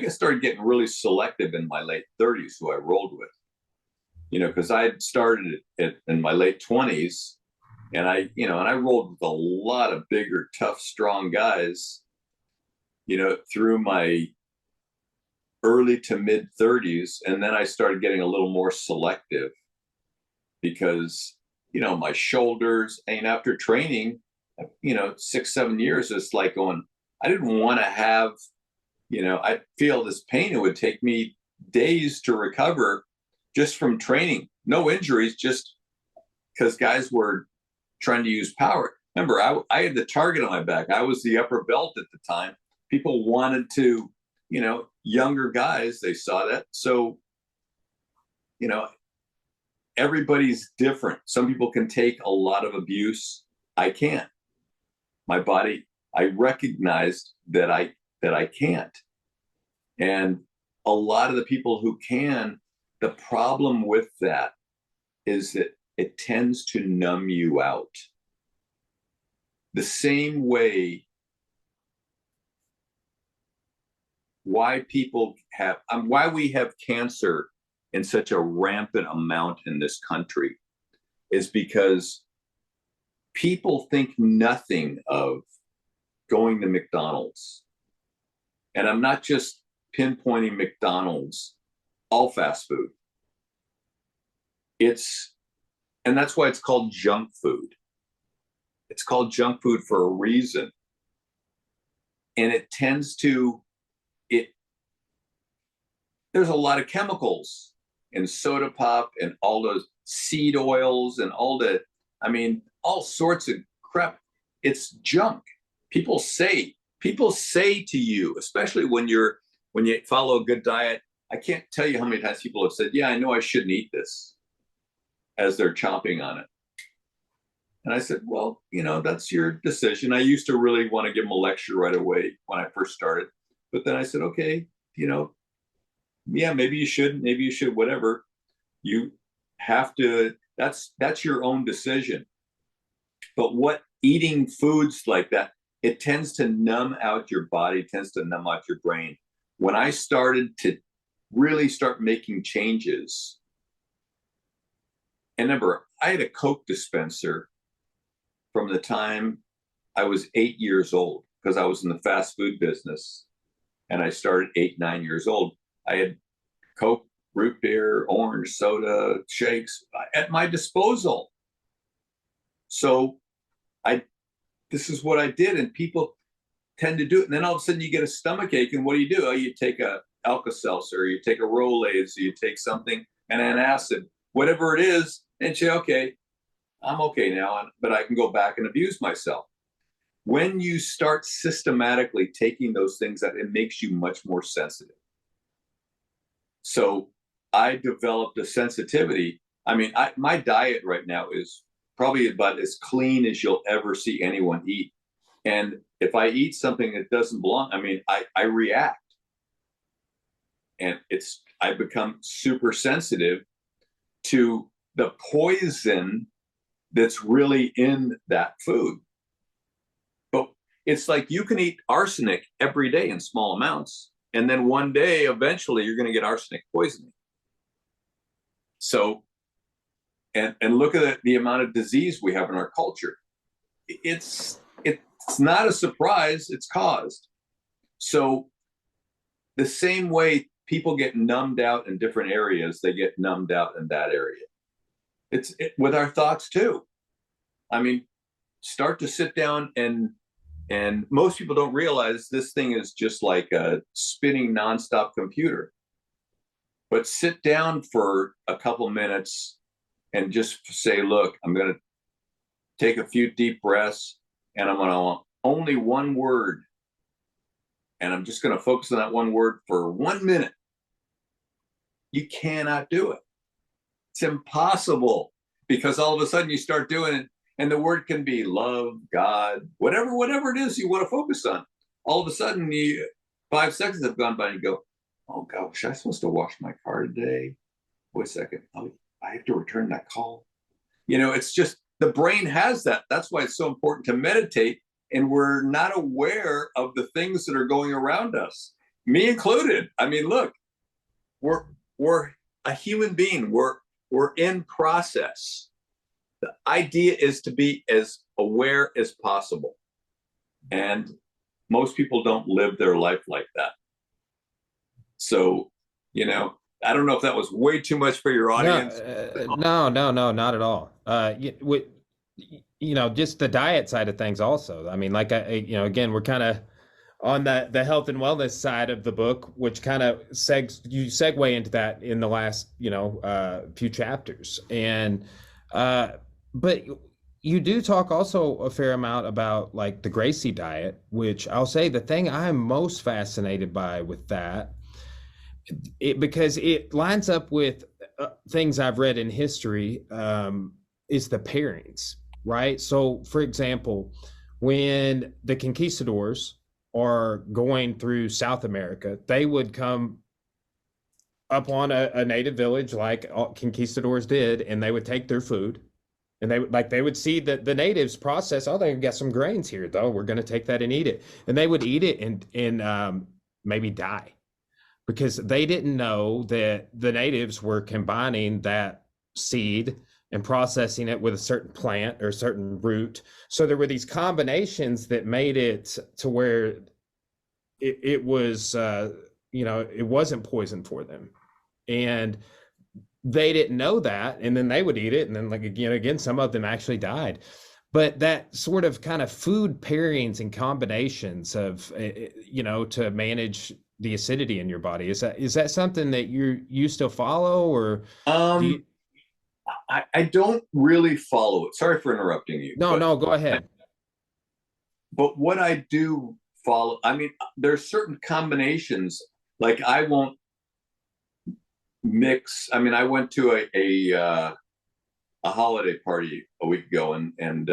started getting really selective in my late 30s who I rolled with, because I had started it in my late 20s, and I rolled with a lot of bigger, tough, strong guys, through my early to mid 30s. And then I started getting a little more selective because, my shoulders, and after training, 6, 7 years, it's like going, I didn't want to have, I feel this pain. It would take me days to recover just from training. No injuries, just because guys were trying to use power. Remember, I had the target on my back. I was the upper belt at the time. People wanted to, younger guys, they saw that. So, everybody's different. Some people can take a lot of abuse. I can't. My body, I recognized that I can't. And a lot of the people who can, the problem with that is that it tends to numb you out. The same way why we have cancer in such a rampant amount in this country is because people think nothing of going to McDonald's. And I'm not just pinpointing McDonald's, all fast food. And that's why it's called junk food. It's called junk food for a reason. And there's a lot of chemicals in soda pop and all those seed oils and all sorts of crap. It's junk. People say to you, especially when you follow a good diet. I can't tell you how many times people have said, yeah, I know I shouldn't eat this, as they're chomping on it. And I said, well, that's your decision. I used to really want to give them a lecture right away when I first started. But then I said, okay, yeah, maybe you should, whatever. You have to, that's your own decision. But what eating foods like that, it tends to numb out your body, tends to numb out your brain. When I started to really start making changes, and remember, I had a Coke dispenser from the time I was 8 years old, because I was in the fast food business, and I started 8, 9 years old. I had Coke, root beer, orange soda, shakes at my disposal. So this is what I did, and people tend to do it. And then all of a sudden you get a stomach ache, and what do? Oh, you take a Alka-Seltzer, you take a Rolaids, you take something, an antacid, whatever it is, and say, okay, I'm okay now, but I can go back and abuse myself. When you start systematically taking those things, that it makes you much more sensitive. So I developed a sensitivity. I mean, my diet right now is probably about as clean as you'll ever see anyone eat. And if I eat something that doesn't belong, I mean, I react. And I become super sensitive to the poison that's really in that food. But it's like you can eat arsenic every day in small amounts, and then one day, eventually, you're going to get arsenic poisoning. So, and look at the amount of disease we have in our culture. It's not a surprise, it's caused. So the same way people get numbed out in different areas, they get numbed out in that area. It's with our thoughts too. I mean, start to sit down, and most people don't realize this thing is just like a spinning nonstop computer. But sit down for a couple minutes and just say, look, I'm going to take a few deep breaths, and I'm going to only one word. And I'm just going to focus on that one word for 1 minute. You cannot do it. It's impossible, because all of a sudden you start doing it, and the word can be love, God, whatever it is you want to focus on. All of a sudden, 5 seconds have gone by, and you go, oh God, was I supposed to wash my car today? Wait a second. Oh, I have to return that call. It's just, the brain has that. That's why it's so important to meditate. And we're not aware of the things that are going around us, me included. I mean, look, we're a human being. We're in process. The idea is to be as aware as possible. And most people don't live their life like that. So, I don't know if that was way too much for your audience. No, not at all. Just the diet side of things also. I mean, like, again, we're kind of on the health and wellness side of the book, which kind of you segue into that in the last, few chapters. And, but you do talk also a fair amount about like the Gracie diet, which I'll say the thing I'm most fascinated by with that, because it lines up with things I've read in history, is the pairings, right? So, for example, when the conquistadors are going through South America, they would come upon a native village like conquistadors did, and they would take their food, and they would see that the natives process, oh, they've got some grains here, though, we're going to take that and eat it. And they would eat it and maybe die, because they didn't know that the natives were combining that seed and processing it with a certain plant or a certain root. So there were these combinations that made it to where it was, it wasn't poison for them. And they didn't know that. And then they would eat it. And then, like, again, some of them actually died. But that sort of kind of food pairings and combinations of, to manage the acidity in your body, is that something that you still follow, or I don't really follow it. Sorry for interrupting you. No, go ahead. But what I do follow, I mean, there's certain combinations, like I won't mix. I mean, I went to a holiday party a week ago, and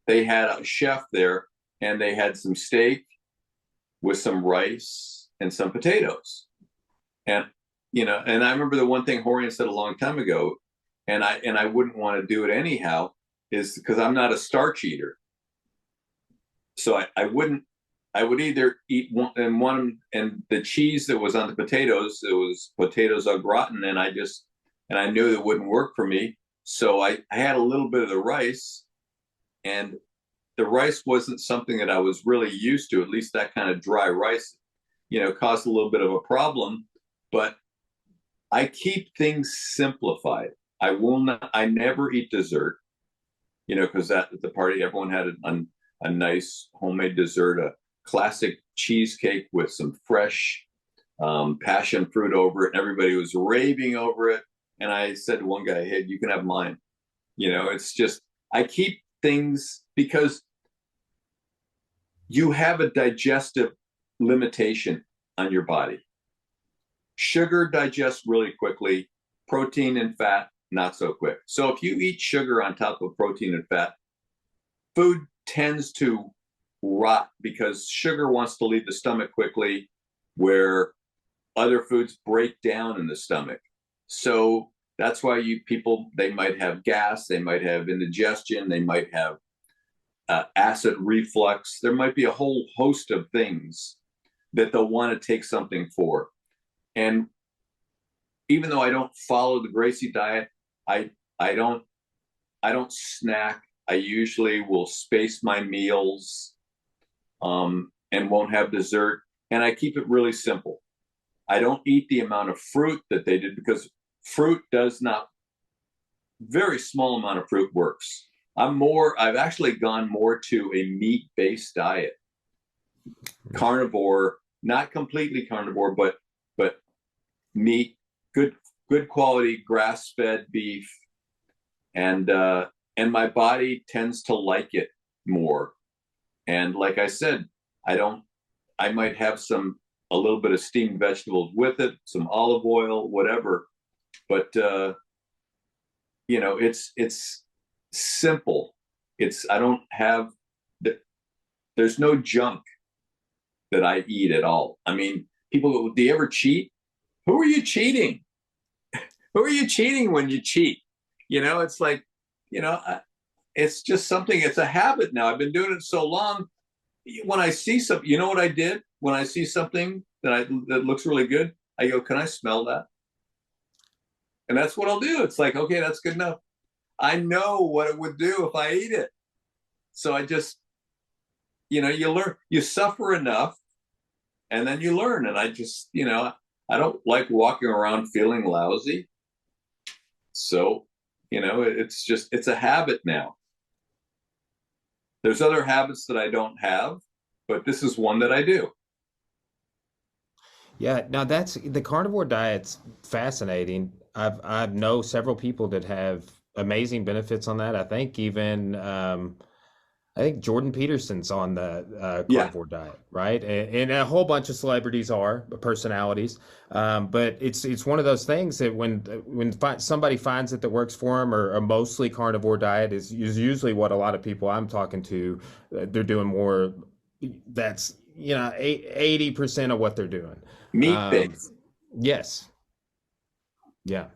they had a chef there, and they had some steak with some rice and some potatoes. And and I remember the one thing Rorion said a long time ago, and I wouldn't want to do it anyhow, is because I'm not a starch eater. So I would either eat one, and the cheese that was on the potatoes, it was potatoes au gratin, and I knew it wouldn't work for me. So I had a little bit of the rice, and the rice wasn't something that I was really used to, at least that kind of dry rice, caused a little bit of a problem. But I keep things simplified. I never eat dessert, because at the party, everyone had a nice homemade dessert, a classic cheesecake with some fresh passion fruit over it. And everybody was raving over it. And I said to one guy, hey, you can have mine. It's just, I keep things because you have a digestive limitation on your body. Sugar digests really quickly, protein and fat, not so quick. So if you eat sugar on top of protein and fat, food tends to rot because sugar wants to leave the stomach quickly, where other foods break down in the stomach. So that's why they might have gas, they might have indigestion, they might have acid reflux. There might be a whole host of things that they'll want to take something for. And even though I don't follow the Gracie diet, I don't snack. I usually will space my meals and won't have dessert. And I keep it really simple. I don't eat the amount of fruit that they did, because fruit does not, very small amount of fruit works. I've actually gone more to a meat-based diet. Carnivore, not completely carnivore, but meat, good quality grass-fed beef, and my body tends to like it more. And like I said, I might have a little bit of steamed vegetables with it, some olive oil, whatever. But it's simple. There's no junk that I eat at all. I mean, people go, do you ever cheat? Who are you cheating? Who are you cheating when you cheat? It's like, it's just something, it's a habit now. I've been doing it so long. When I see something, you know what I did? When I see something that looks really good, I go, can I smell that? And that's what I'll do. It's like, okay, that's good enough. I know what it would do if I eat it. So I just, you learn, you suffer enough, and then you learn. And I just, I don't like walking around feeling lousy. So, it's a habit now. There's other habits that I don't have, but this is one that I do. Yeah, now that's the carnivore diet's fascinating. I've know several people that have amazing benefits on that. I think Jordan Peterson's on the Yeah. carnivore diet, right? And a whole bunch of celebrities are personalities. But it's one of those things that when somebody finds it that works for them, or a mostly carnivore diet is usually what a lot of people I'm talking to, they're doing more. That's 80% of what they're doing. Meat based. Yes. Yeah.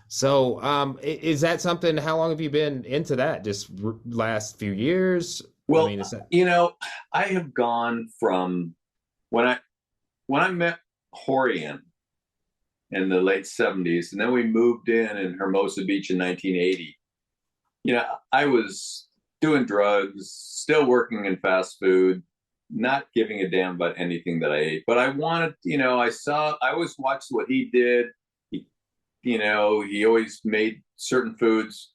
So, is that something? How long have you been into that? Just last few years? I Well, mean, is that I have gone from when I met Rorion in the late 70s, and then we moved in Hermosa Beach in 1980. I was doing drugs, still working in fast food, not giving a damn about anything that I ate. But I wanted, I always watched what he did. He always made certain foods,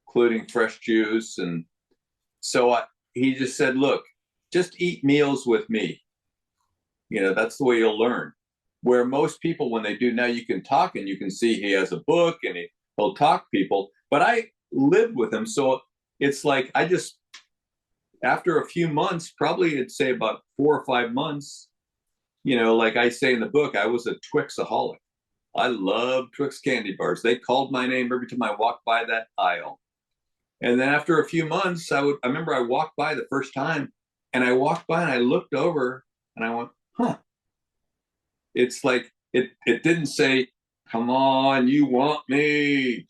including fresh juice. And so he just said, look, just eat meals with me. That's the way you'll learn. Where most people, when they do now, you can talk and you can see he has a book and he'll talk people. But I lived with him. So it's like, after a few months, probably I'd say about 4 or 5 months, like I say in the book, I was a Twixaholic. I love Twix candy bars. They called my name every time I walked by that aisle. And then after a few months, I remember I walked by the first time, and I walked by and I looked over and I went, huh. It's like, it didn't say, come on, you want me,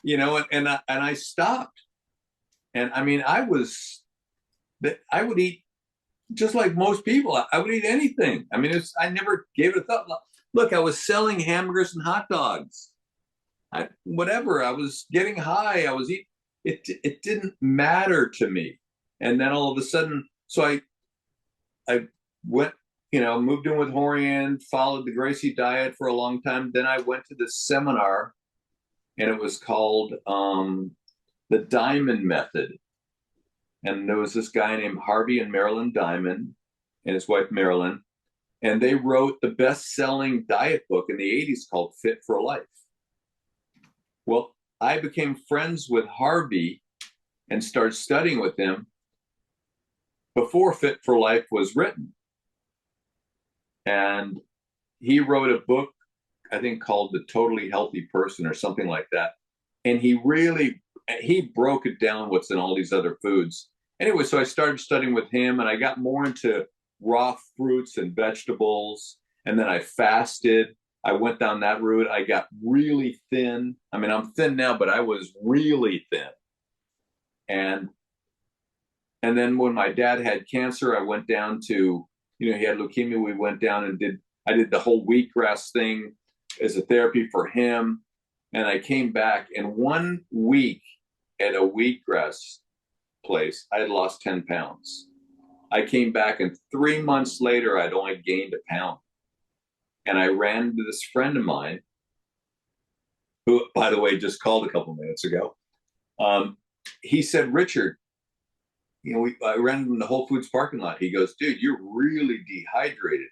and I stopped. And I mean, I would eat just like most people. I would eat anything. I mean, I never gave it a thought. Look, I was selling hamburgers and hot dogs. Whatever. I was getting high. I was eating. It didn't matter to me. And then all of a sudden, so I went, moved in with Rorion, followed the Gracie diet for a long time. Then I went to this seminar, and it was called the Diamond Method. And there was this guy named Harvey and Marilyn Diamond and his wife Marilyn, and they wrote the best-selling diet book in the 80s called Fit for Life. Well, I became friends with Harvey and started studying with him before Fit for Life was written. And he wrote a book, I think, called The Totally Healthy Person or something like that. And he broke it down what's in all these other foods. Anyway, so I started studying with him, and I got more into raw fruits and vegetables. And then I fasted. I went down that route. I got really thin. I mean, I'm thin now, but I was really thin. And then when my dad had cancer, I went down to, he had leukemia. We went down and I did the whole wheatgrass thing as a therapy for him. And I came back, and 1 week at a wheatgrass place, I had lost 10 pounds. I came back, and 3 months later, I'd only gained a pound. And I ran into this friend of mine, who, by the way, just called a couple minutes ago. He said, Richard, I ran into the Whole Foods parking lot. He goes, dude, you're really dehydrated.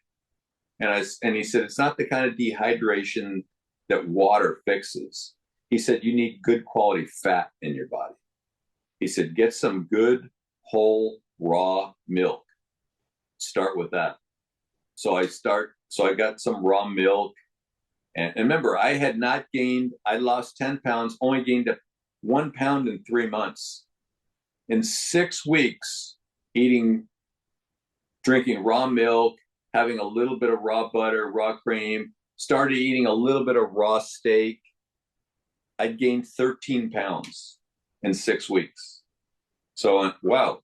And he said, it's not the kind of dehydration that water fixes. He said, you need good quality fat in your body. He said, get some good, whole, raw milk. Start with that. So I got some raw milk. And remember, I lost 10 pounds, only gained 1 pound in 3 months. In 6 weeks, drinking raw milk, having a little bit of raw butter, raw cream, started eating a little bit of raw steak, I gained 13 pounds in 6 weeks. So I went, wow,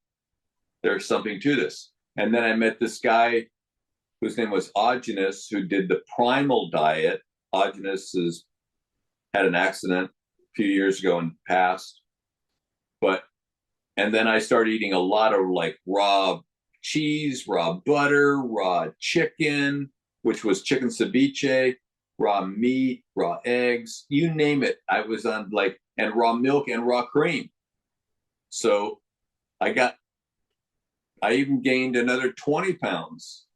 there's something to this. And then I met this guy whose name was Augenus, who did the primal diet. Augenus had an accident a few years ago and passed. And then I started eating a lot of like raw cheese, raw butter, raw chicken, which was chicken ceviche, raw meat, raw eggs, you name it. I was on and raw milk and raw cream. So I even gained another 20 pounds,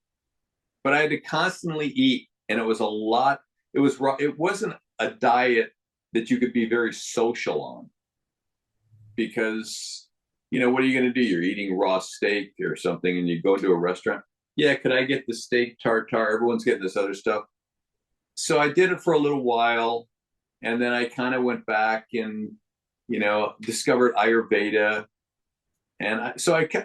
but I had to constantly eat, and it was a lot. It was raw. It wasn't a diet that you could be very social on, because what are you going to do? You're eating raw steak or something, and you go into a restaurant. Yeah, could I get the steak tartare? Everyone's getting this other stuff. So I did it for a little while, and then I kind of went back and, discovered Ayurveda. And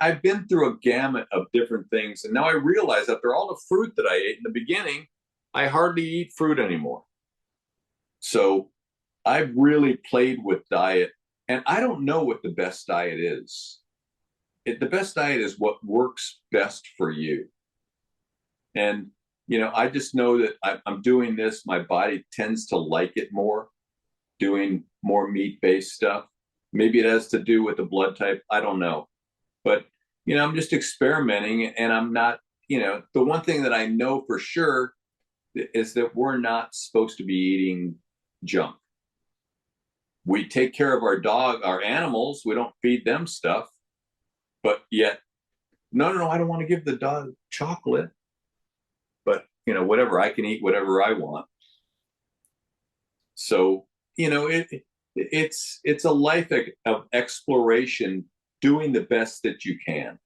I've been through a gamut of different things. And now I realize, after all the fruit that I ate in the beginning, I hardly eat fruit anymore. So I've really played with diet. And I don't know what the best diet is. The best diet is what works best for you. And, I just know that I'm doing this. My body tends to like it more, doing more meat-based stuff. Maybe it has to do with the blood type. I don't know. But, I'm just experimenting, and I'm not, the one thing that I know for sure is that we're not supposed to be eating junk. We take care of our animals. We don't feed them stuff. But yet, no, I don't want to give the dog chocolate. But, whatever, I can eat whatever I want. So, it's a life of exploration, doing the best that you can.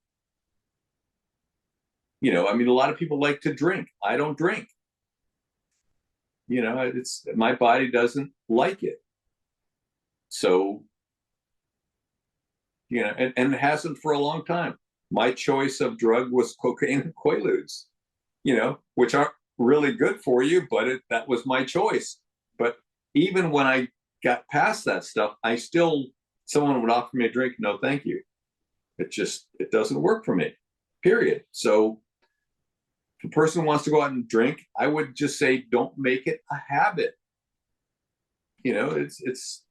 A lot of people like to drink. I don't drink. My body doesn't like it. So, and it hasn't for a long time. My choice of drug was cocaine and Quaaludes, which aren't really good for you, but that was my choice. But even when I got past that stuff, I still someone would offer me a drink, no, thank you. It doesn't work for me, period. So if a person wants to go out and drink, I would just say, don't make it a habit. It's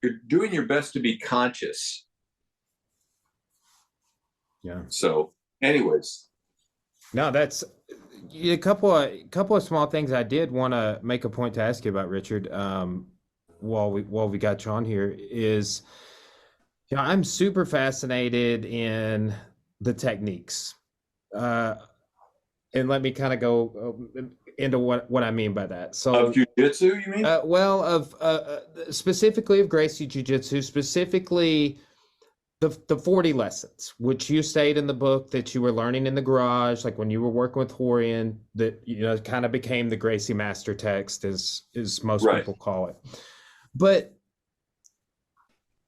you're doing your best to be conscious. Yeah. So anyways. No, that's a couple of small things I did want to make a point to ask you about, Richard. While we got you on here is, I'm super fascinated in the techniques, and let me kind of go into what I mean by that. So of jiu-jitsu, you mean? Specifically of Gracie Jiu Jitsu, specifically the 40 lessons, which you state in the book that you were learning in the garage, like when you were working with Rorion, that kind of became the Gracie master text, as most Right. people call it. But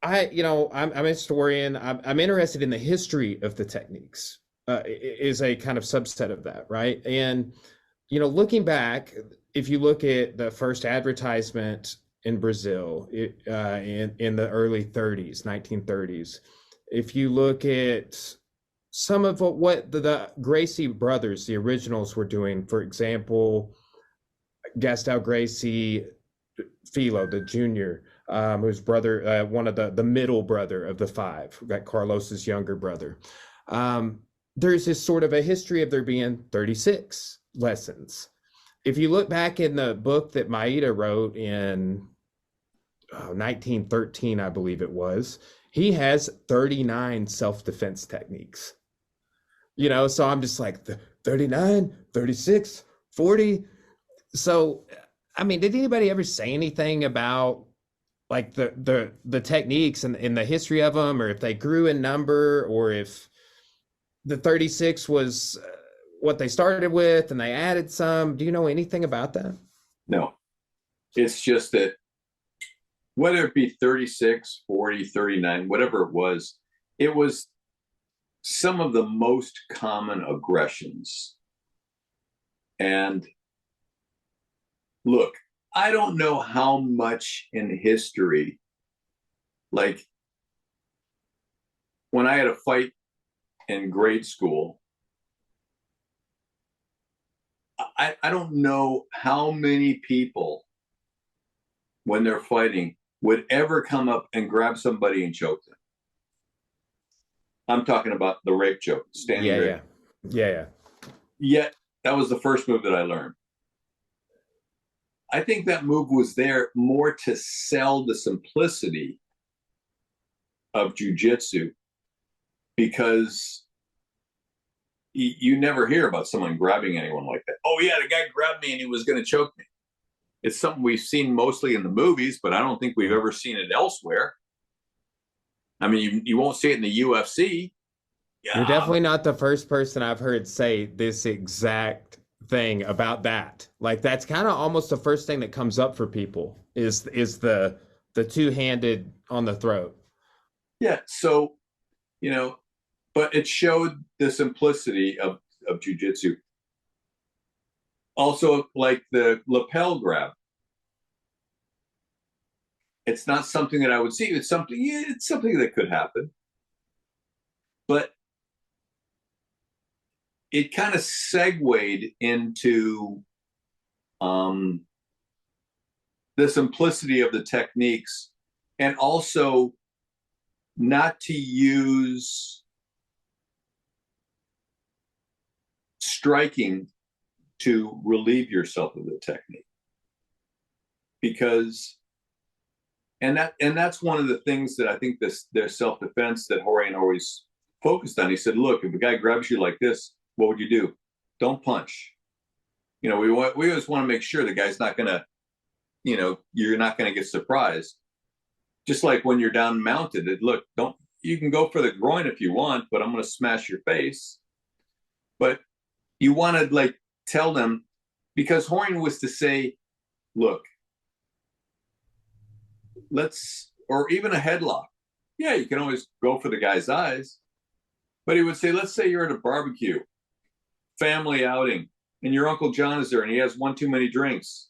I'm a historian. I'm interested in the history of the techniques. Is a kind of subset of that, right? And looking back, if you look at the first advertisement in Brazil in the early 1930s, if you look at some of what the Gracie brothers, the originals, were doing, for example, Gaston Gracie Filho, the junior, whose brother, one of the middle brother of the five, that Carlos's younger brother. There's this sort of a history of there being 36 lessons. If you look back in the book that Maeda wrote in 1913, I believe it was, he has 39 self-defense techniques. So I'm just like, 39, 36, 40. So, I mean, did anybody ever say anything about like the techniques and in the history of them, or if they grew in number, or if the 36 was what they started with and they added some? Do you know anything about that? No. It's just that whether it be 36, 40, 39, whatever it was some of the most common aggressions. And look, I don't know how much in history, like when I had a fight in grade school, I don't know how many people, when they're fighting, would ever come up and grab somebody and choke them. I'm talking about the rape choke, standing rape. Yeah. Yet that was the first move that I learned. I think that move was there more to sell the simplicity of jiu-jitsu, because you never hear about someone grabbing anyone like that. Oh yeah, the guy grabbed me and he was going to choke me. It's something we've seen mostly in the movies, but I don't think we've ever seen it elsewhere. I mean, you won't see it in the UFC. You're definitely not the first person I've heard say this exact thing about that. Like, that's kind of almost the first thing that comes up for people is the two-handed on the throat. Yeah. So, but it showed the simplicity of jiu-jitsu. Also, like the lapel grab. It's not something that I would see. It's something that could happen. But it kind of segued into the simplicity of the techniques, and also not to use striking to relieve yourself of the technique. Because and that's one of the things that I think their self-defense that Rorion always focused on. He said, look, if a guy grabs you like this, what would you do? Don't punch. We always want to make sure the guy's not going to, you're not going to get surprised. Just like when you're down mounted, you can go for the groin if you want, but I'm going to smash your face. But you want to tell them, because Rorion was to say, look, or even a headlock. Yeah, you can always go for the guy's eyes. But he would say, let's say you're at a barbecue, family outing, and your Uncle John is there and he has one too many drinks.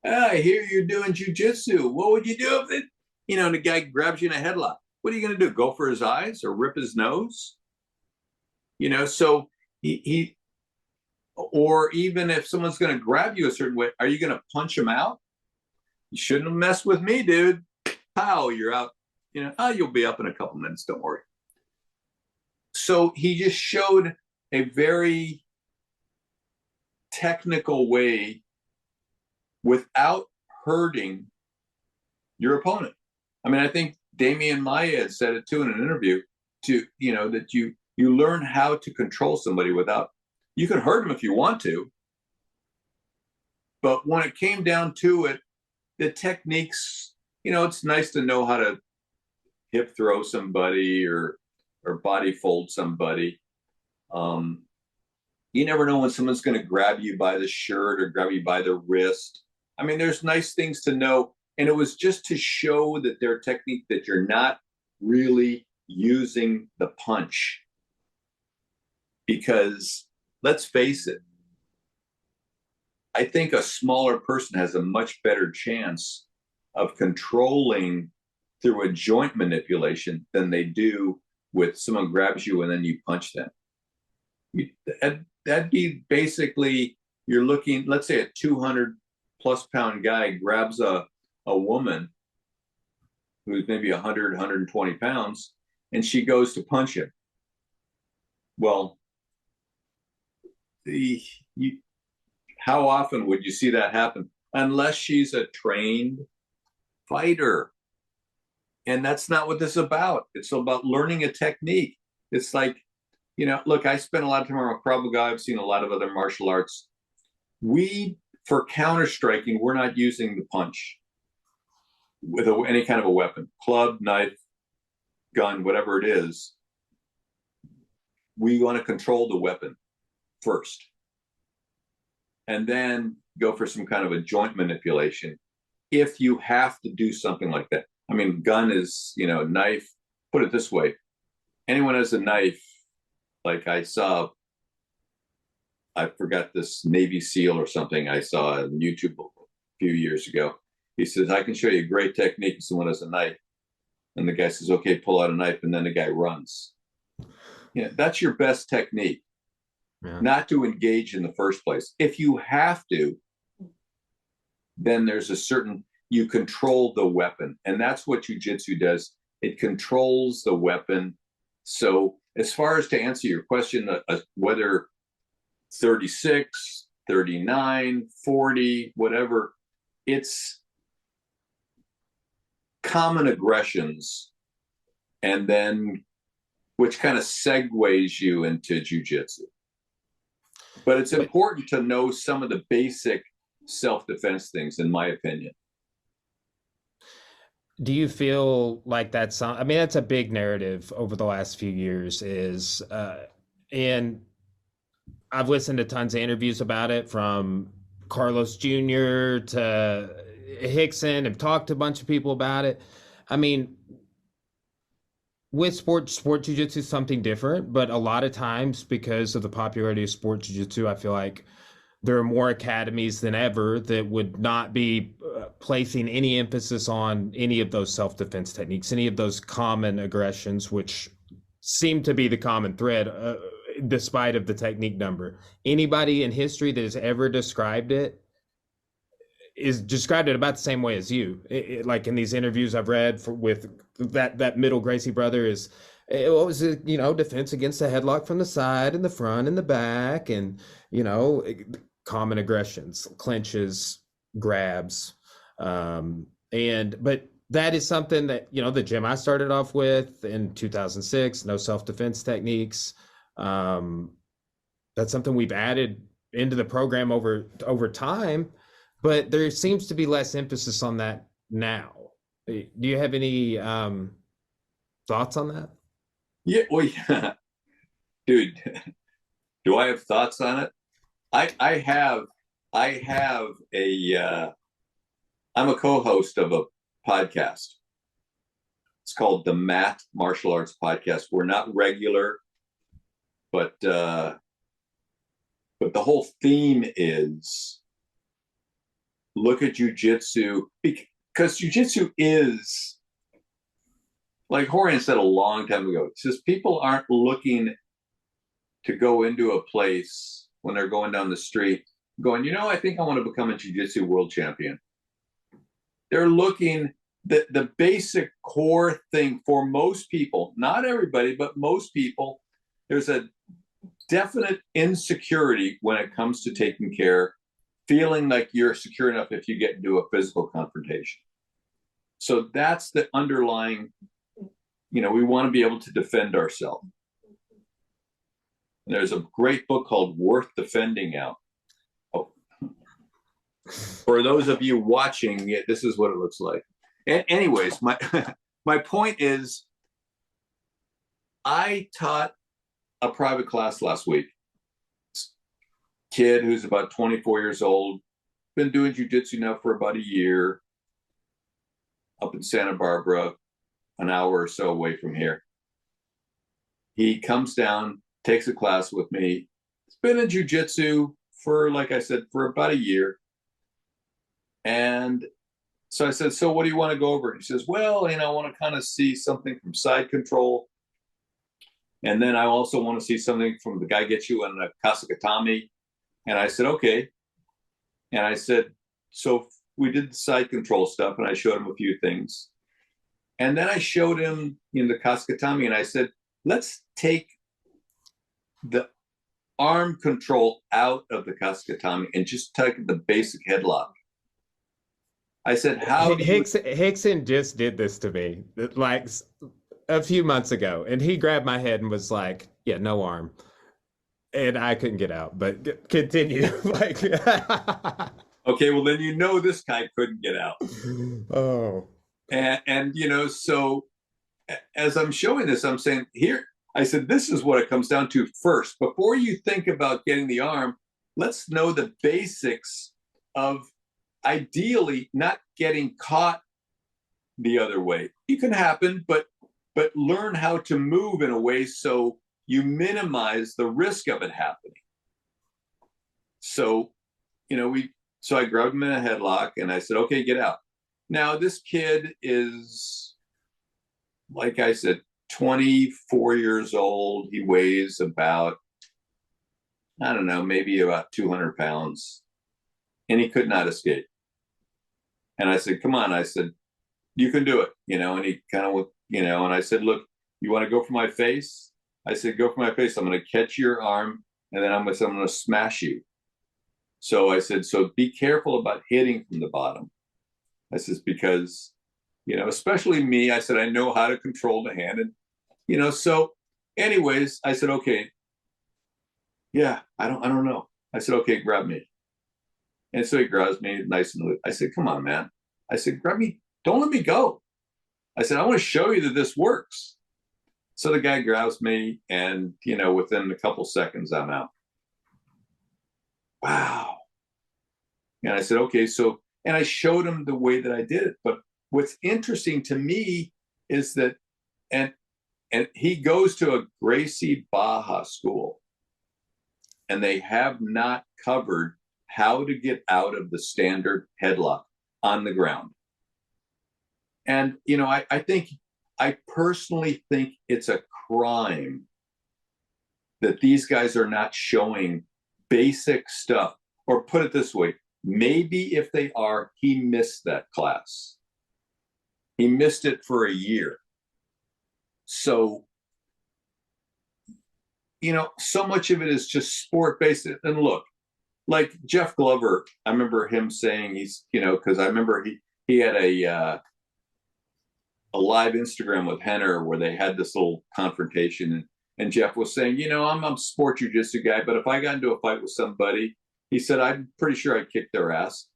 I hear you're doing jujitsu. What would you do if it, and the guy grabs you in a headlock? What are you going to do? Go for his eyes or rip his nose? So he or even if someone's going to grab you a certain way, are you going to punch him out? You shouldn't have messed with me, dude. Pow, you're out. You'll be up in a couple minutes. Don't worry. So he just showed a very technical way without hurting your opponent. I mean, I think Damian Maia had said it too in an interview, that you learn how to control somebody without, you can hurt them if you want to, but when it came down to it, the techniques, it's nice to know how to hip throw somebody or body fold somebody. You never know when someone's going to grab you by the shirt or grab you by the wrist. I mean, there's nice things to know. And it was just to show that their technique, that you're not really using the punch. Because let's face it, I think a smaller person has a much better chance of controlling through a joint manipulation than they do with someone grabs you and then you punch them. That'd be basically, you're looking, let's say a 200 plus pound guy grabs a woman who's maybe 100, 120 pounds, and she goes to punch him. Well, how often would you see that happen? Unless she's a trained fighter. And that's not what this is about. It's about learning a technique. It's like, look, I spent a lot of time around Krav Maga. I've seen a lot of other martial arts. For counter striking, we're not using the punch with any kind of a weapon, club, knife, gun, whatever it is. We want to control the weapon first, and then go for some kind of a joint manipulation if you have to do something like that. I mean, gun is, knife. Put it this way: anyone has a knife. Like I forgot this Navy SEAL or something I saw on YouTube a few years ago. He says, I can show you a great technique if someone has a knife. And the guy says, okay, pull out a knife. And then the guy runs. That's your best technique. Yeah. Not to engage in the first place. If you have to, then there's you control the weapon. And that's what jiu-jitsu does. It controls the weapon. So as far as to answer your question, whether 36, 39, 40, whatever, it's common aggressions, and then which kind of segues you into jiu-jitsu. But it's important to know some of the basic self-defense things, in my opinion. Do you feel like that's, I mean, that's a big narrative over the last few years and I've listened to tons of interviews about it, from Carlos Jr. to Hickson, and talked to a bunch of people about it. I mean, with sport jiu-jitsu is something different, but a lot of times because of the popularity of sport jiu-jitsu, I feel like there are more academies than ever that would not be placing any emphasis on any of those self-defense techniques, any of those common aggressions, which seem to be the common thread, despite of the technique number. Anybody in history that has ever described it is described it about the same way as you. Like in these interviews I've read with that middle Gracie brother, is it was, defense against the headlock from the side and the front and the back, and common aggressions, clinches, grabs, but that is something that the gym I started off with in 2006, no self-defense techniques. That's something we've added into the program over time, but there seems to be less emphasis on that now. Do you have any thoughts on that? Yeah, well, yeah. Dude, do I have thoughts on it? I have I'm a co-host of a podcast. It's called the Matt Martial Arts Podcast. We're not regular, but the whole theme is look at jujitsu, because jujitsu is, like Rorion said a long time ago, it says people aren't looking to go into a place when they're going down the street going, I think I want to become a jiu-jitsu world champion. They're looking, the basic core thing for most people, not everybody, but most people, there's a definite insecurity when it comes to taking care, feeling like you're secure enough if you get into a physical confrontation. So that's the underlying, we want to be able to defend ourselves. And there's a great book called Worth Defending out. Oh. For those of you watching it, this is what it looks like. And anyways, my point is, I taught a private class last week. Kid who's about 24 years old, been doing jiu-jitsu now for about a year, up in Santa Barbara, an hour or so away from here. He comes down, takes a class with me. He's been in jiu-jitsu for, like I said, for about a year. And so I said, so what do you want to go over? He says, well, I want to kind of see something from side control. And then I also want to see something from the guy gets you in a Kasakatami. And I said, okay. And I said, so we did the side control stuff, and I showed him a few things. And then I showed him in the Kasakatami, and I said, let's take the arm control out of the Kasakatami and just take the basic headlock. I said, Hickson just did this to me like a few months ago, and he grabbed my head and was like, yeah, no arm. And I couldn't get out, but continue. Like, okay, well then this guy couldn't get out. Oh, and so as I'm showing this, I'm saying here, I said, this is what it comes down to first. Before you think about getting the arm, let's know the basics of ideally not getting caught the other way. It can happen, but learn how to move in a way so you minimize the risk of it happening. So, so I grabbed him in a headlock and I said, okay, get out. Now this kid is, like I said, 24 years old. He weighs about, I don't know, maybe about 200 pounds. And he could not escape. And I said, come on. I said, you can do it. And he kind of, and I said, look, you want to go for my face? I said, go for my face. I'm going to catch your arm, and then I'm going to smash you. So I said, so be careful about hitting from the bottom. I said, because, especially me, I said, I know how to control the hand. And, so anyways, I said, okay, yeah, I don't know. I said, okay, grab me. And so he grabs me nice and loose. I said, come on, man. I said, grab me. Don't let me go. I said, I want to show you that this works. So the guy grabs me, and, within a couple seconds, I'm out. Wow. And I said, okay, and I showed him the way that I did it. But what's interesting to me is that, and he goes to a Gracie Baja school, and they have not covered how to get out of the standard headlock on the ground. And, I personally think it's a crime that these guys are not showing basic stuff. Or put it this way, maybe if they are, he missed that class. He missed it for a year. So, so much of it is just sport-based. And look, like Jeff Glover, I remember him saying because I remember he had a live Instagram with Henner where they had this little confrontation, and Jeff was saying, I'm a sport jiu-jitsu guy, but if I got into a fight with somebody, he said, I'm pretty sure I'd kick their ass.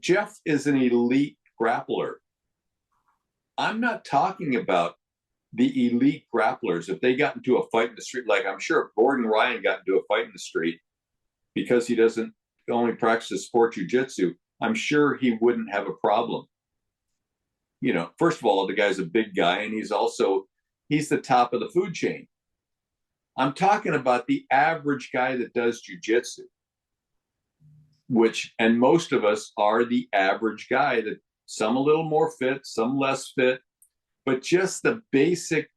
Jeff is an elite grappler. I'm not talking about the elite grapplers. If they got into a fight in the street, like I'm sure if Gordon Ryan got into a fight in the street because he doesn't only practice sport jiu-jitsu, I'm sure he wouldn't have a problem. First of all, the guy's a big guy, and he's the top of the food chain. I'm talking about the average guy that does jiu-jitsu. and most of us are the average guy, that some a little more fit, some less fit, but just the basic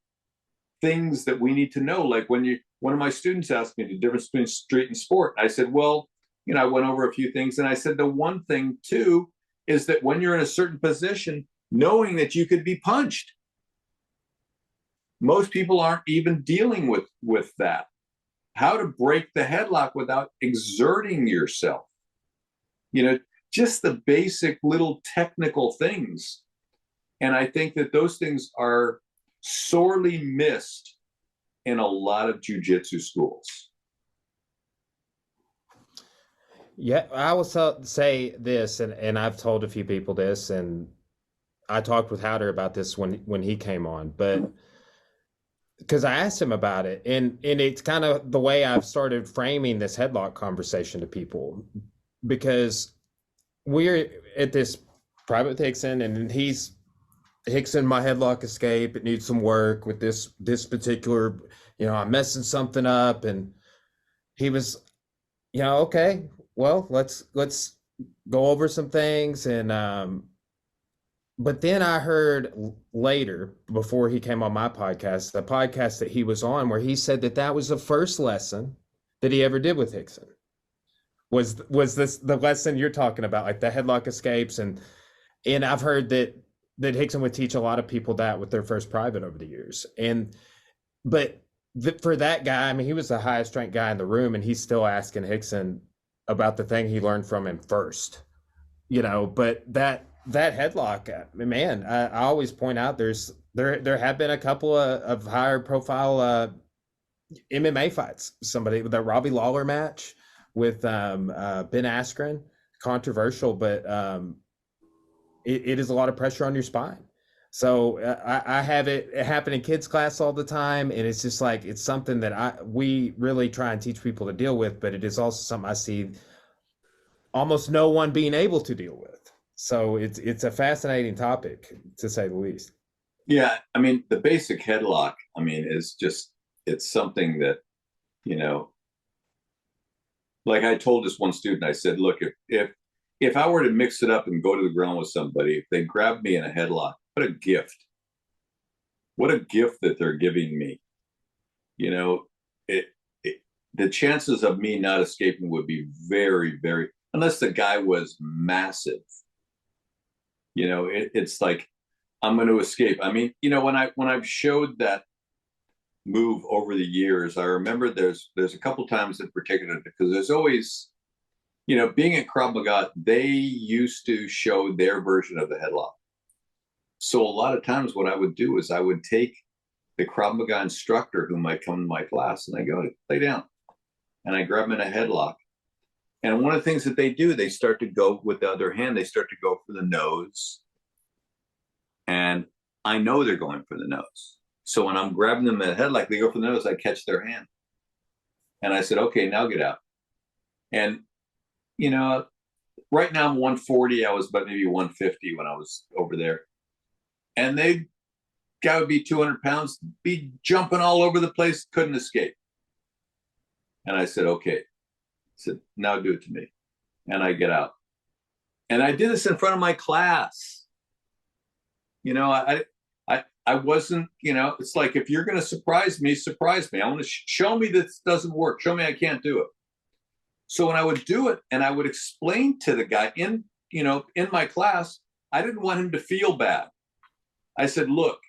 things that we need to know. Like one of my students asked me the difference between street and sport. I said, well, I went over a few things, and I said, the one thing too is that when you're in a certain position, knowing that you could be punched. Most people aren't even dealing with that. How to break the headlock without exerting yourself. Just the basic little technical things. And I think that those things are sorely missed in a lot of jiu-jitsu schools. Yeah, I will say this, and I've told a few people this, and I talked with Howder about this when he came on, but because I asked him about it, and it's kind of the way I've started framing this headlock conversation to people, because we're at this private with Hickson, and Hickson, my headlock escape, it needs some work with this particular, I'm messing something up, and he was, okay, well, let's go over some things. And but then I heard later, before he came on my podcast, the podcast that he was on, where he said that was the first lesson that he ever did with Hickson. Was this the lesson you're talking about, like the headlock escapes? And I've heard that Hickson would teach a lot of people that with their first private over the years. But for that guy, I mean, he was the highest ranked guy in the room, and he's still asking Hickson about the thing he learned from him first, but that headlock, man, I always point out there have been a couple of higher profile MMA fights. Somebody with that Robbie Lawler match with Ben Askren, controversial, but it is a lot of pressure on your spine. So I have it happen in kids class all the time, and it's just like, it's something that we really try and teach people to deal with, but it is also something I see almost no one being able to deal with. So it's a fascinating topic, to say the least. Yeah, I mean, the basic headlock, I mean, is just, it's something that, like I told this one student, I said, look, if I were to mix it up and go to the ground with somebody, if they grabbed me in a headlock, what a gift. What a gift that they're giving me. The chances of me not escaping would be very, very, unless the guy was massive. It's like, I'm going to escape. I mean, when I've showed that move over the years, I remember there's a couple times in particular, because there's always, being at Krav Maga, they used to show their version of the headlock. So a lot of times what I would do is I would take the Krav Maga instructor who might come to my class, and I go, lay down. And I grab them in a headlock. And one of the things that they do, they start to go with the other hand, they start to go for the nose. And I know they're going for the nose. So when I'm grabbing them in the headlock, they go for the nose, I catch their hand. And I said, okay, now get out. And, right now I'm 140. I was about maybe 150 when I was over there. And guy would be 200 pounds, be jumping all over the place, couldn't escape. And I said, okay. I said, now do it to me. And I get out. And I did this in front of my class. I wasn't, it's like, if you're going to surprise me, surprise me. I want to show me this doesn't work. Show me I can't do it. So when I would do it, and I would explain to the guy in my class, I didn't want him to feel bad. I said, look,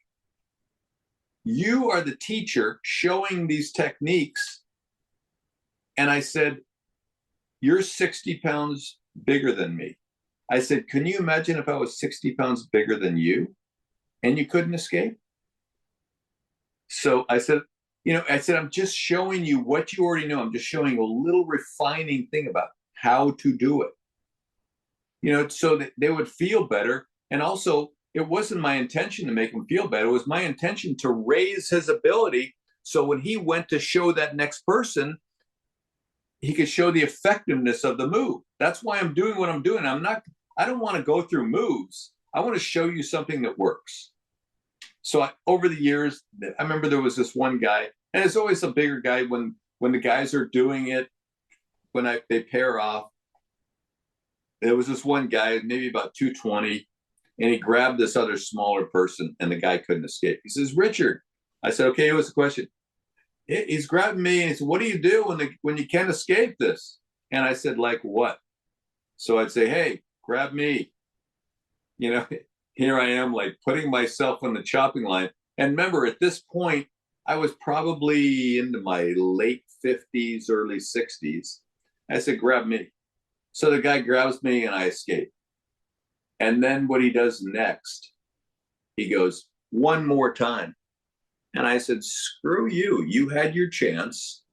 you are the teacher showing these techniques. And I said, you're 60 pounds bigger than me. I said, can you imagine if I was 60 pounds bigger than you and you couldn't escape? So I said, I'm just showing you what you already know. I'm just showing you a little refining thing about how to do it, so that they would feel better. And also, it wasn't my intention to make him feel better. It was my intention to raise his ability. So when he went to show that next person, he could show the effectiveness of the move. That's why I'm doing what I'm doing. I don't want to go through moves. I want to show you something that works. So over the years, I remember there was this one guy, and it's always a bigger guy when the guys are doing it, when they pair off. there was this one guy, maybe about 220, and he grabbed this other smaller person, and the guy couldn't escape. He says, Richard. I said, okay, what's the question? He's grabbing me, and he said, what do you do when you can't escape this? And I said, like what? So I'd say, hey, grab me. You know, here I am, like putting myself on the chopping line. And remember, at this point, I was probably into my late 50s, early 60s. I said, grab me. So the guy grabs me and I escape. And then what he does next, he goes, one more time. And I said, screw you. You had your chance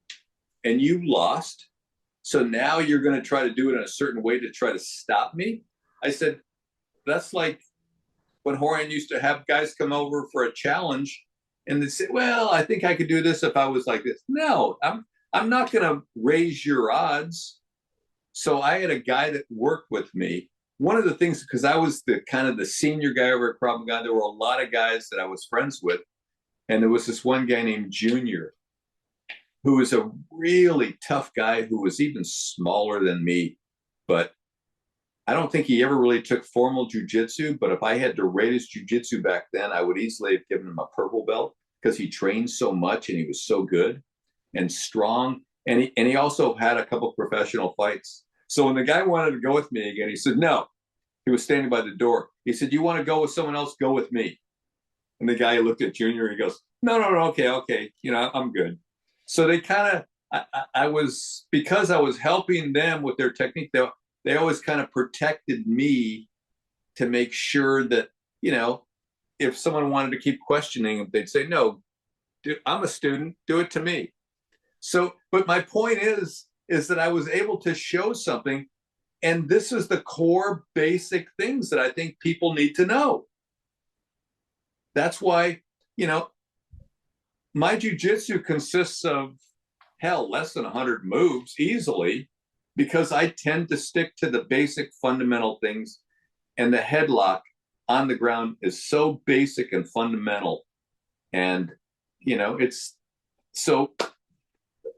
and you lost. So now you're going to try to do it in a certain way to try to stop me? I said, that's like when Rorion used to have guys come over for a challenge and they say, well, I think I could do this if I was like this. No, I'm not going to raise your odds. So I had a guy that worked with me. One of the things, because I was the kind of the senior guy over at Krav Maga, there were a lot of guys that I was friends with. And there was this one guy named Junior, who was a really tough guy who was even smaller than me. But I don't think he ever really took formal jiu-jitsu. But if I had to rate his jiu-jitsu back then, I would easily have given him a purple belt because he trained so much and he was so good and strong. And he also had a couple of professional fights. So when the guy wanted to go with me again, he said, no. He was standing by the door. He said, you want to go with someone else? Go with me. And the guy looked at Junior, he goes, no, okay. You know, I'm good. So they kind of, because I was helping them with their technique, they always kind of protected me to make sure that, you know, if someone wanted to keep questioning, they'd say, no, dude, I'm a student, do it to me. So, but my point is that I was able to show something. And this is the core basic things that I think people need to know. That's why, you know, my jiu-jitsu consists of, hell, less than 100 moves easily, because I tend to stick to the basic fundamental things. And the headlock on the ground is so basic and fundamental. And, you know, it's so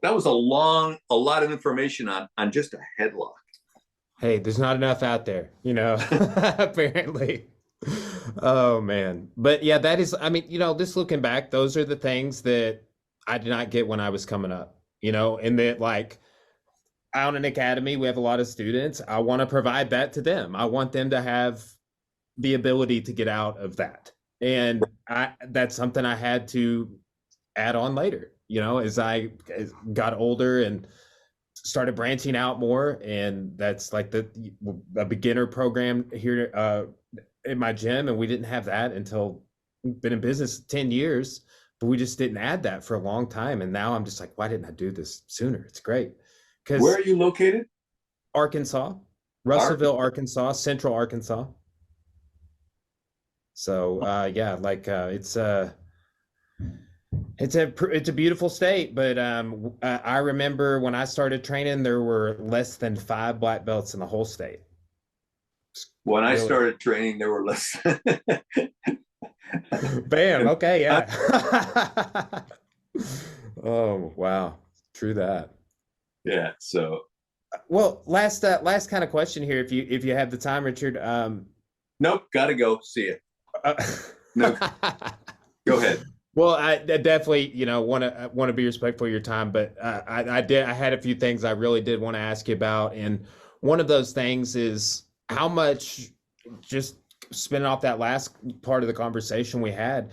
that was a lot of information on just a headlock. Hey, there's not enough out there, you know, apparently. Oh man. But yeah, that is, I mean, you know, just looking back, those are the things that I did not get when I was coming up, you know, and that like out in academy, we have a lot of students. I want to provide that to them. I want them to have the ability to get out of that. And that's something I had to add on later, you know, as I got older and started branching out more. And that's like a beginner program here in my gym. And we didn't have that until we've been in business 10 years, but we just didn't add that for a long time. And now I'm just like, why didn't I do this sooner? It's great. Where are you located? Arkansas, Russellville, Arkansas, Central Arkansas. So yeah, like it's a beautiful state, but I remember when I started training, there were less than 5 black belts in the whole state. When I started training, there were less. Bam. Okay. Yeah. Oh, wow. True that. Yeah. So. Well, last kind of question here, if you have the time, Richard. Nope. Gotta go. See you. No. Go ahead. Well, I definitely, you know, want to be respectful of your time, but I had a few things I really did want to ask you about, and one of those things is how much, just spinning off that last part of the conversation we had,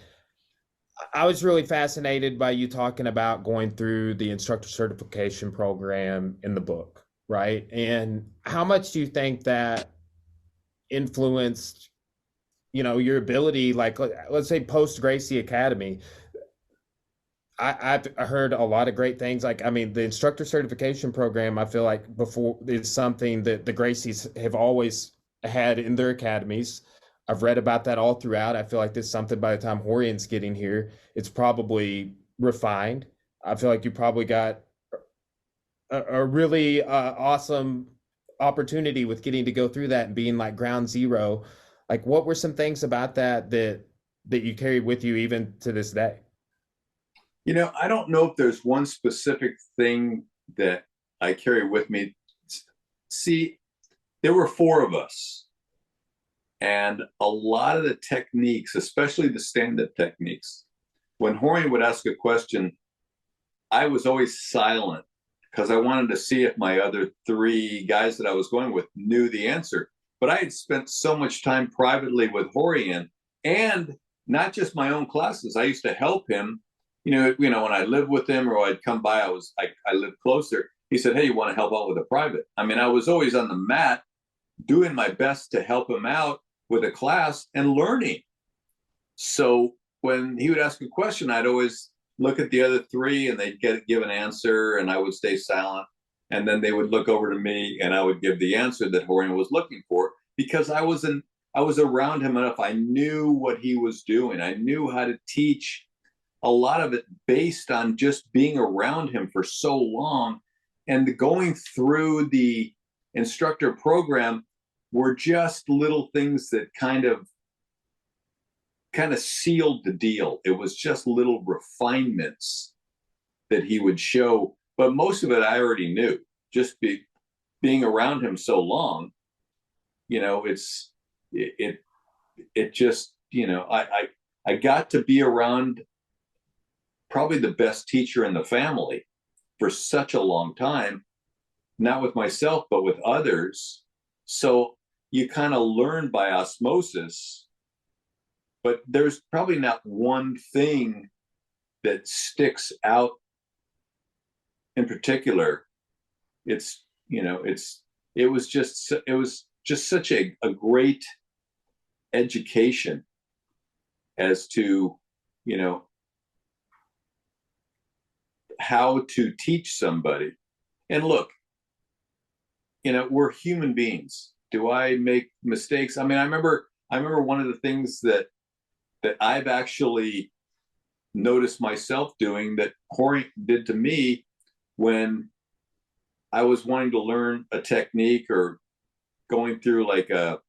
I was really fascinated by you talking about going through the instructor certification program in the book, right? And how much do you think that influenced, you know, your ability, like let's say post Gracie Academy? I've heard a lot of great things. Like, I mean, the instructor certification program, I feel like before is something that the Gracies have always had in their academies. I've read about that all throughout. I feel like this is something by the time Rorion's getting here, it's probably refined. I feel like you probably got a really awesome opportunity with getting to go through that and being like ground zero. Like, what were some things about that you carried with you even to this day? You know, I don't know if there's one specific thing that I carry with me. See, there were four of us. And a lot of the techniques, especially the stand-up techniques, when Rorion would ask a question, I was always silent because I wanted to see if my other three guys that I was going with knew the answer. But I had spent so much time privately with Rorion, and not just my own classes. I used to help him. When I lived with him or I'd come by, I lived closer. He said, "Hey, you want to help out with a private?" I mean, I was always on the mat doing my best to help him out with a class and learning. So when he would ask a question, I'd always look at the other three and they'd give an answer and I would stay silent. And then they would look over to me and I would give the answer that Rorion was looking for, because I was around him enough. I knew what he was doing. I knew how to teach, a lot of it based on just being around him for so long. And going through the instructor program were just little things that kind of sealed the deal. It was just little refinements that he would show, but most of it I already knew. Just being around him so long, it just, I got to be around probably the best teacher in the family for such a long time, not with myself, but with others. So you kind of learn by osmosis, but there's probably not one thing that sticks out in particular. It was just such a great education as to, how to teach somebody. And look, we're human beings. Do I make mistakes? I mean, I remember one of the things that I've actually noticed myself doing that Rorion did to me when I was wanting to learn a technique or going through like a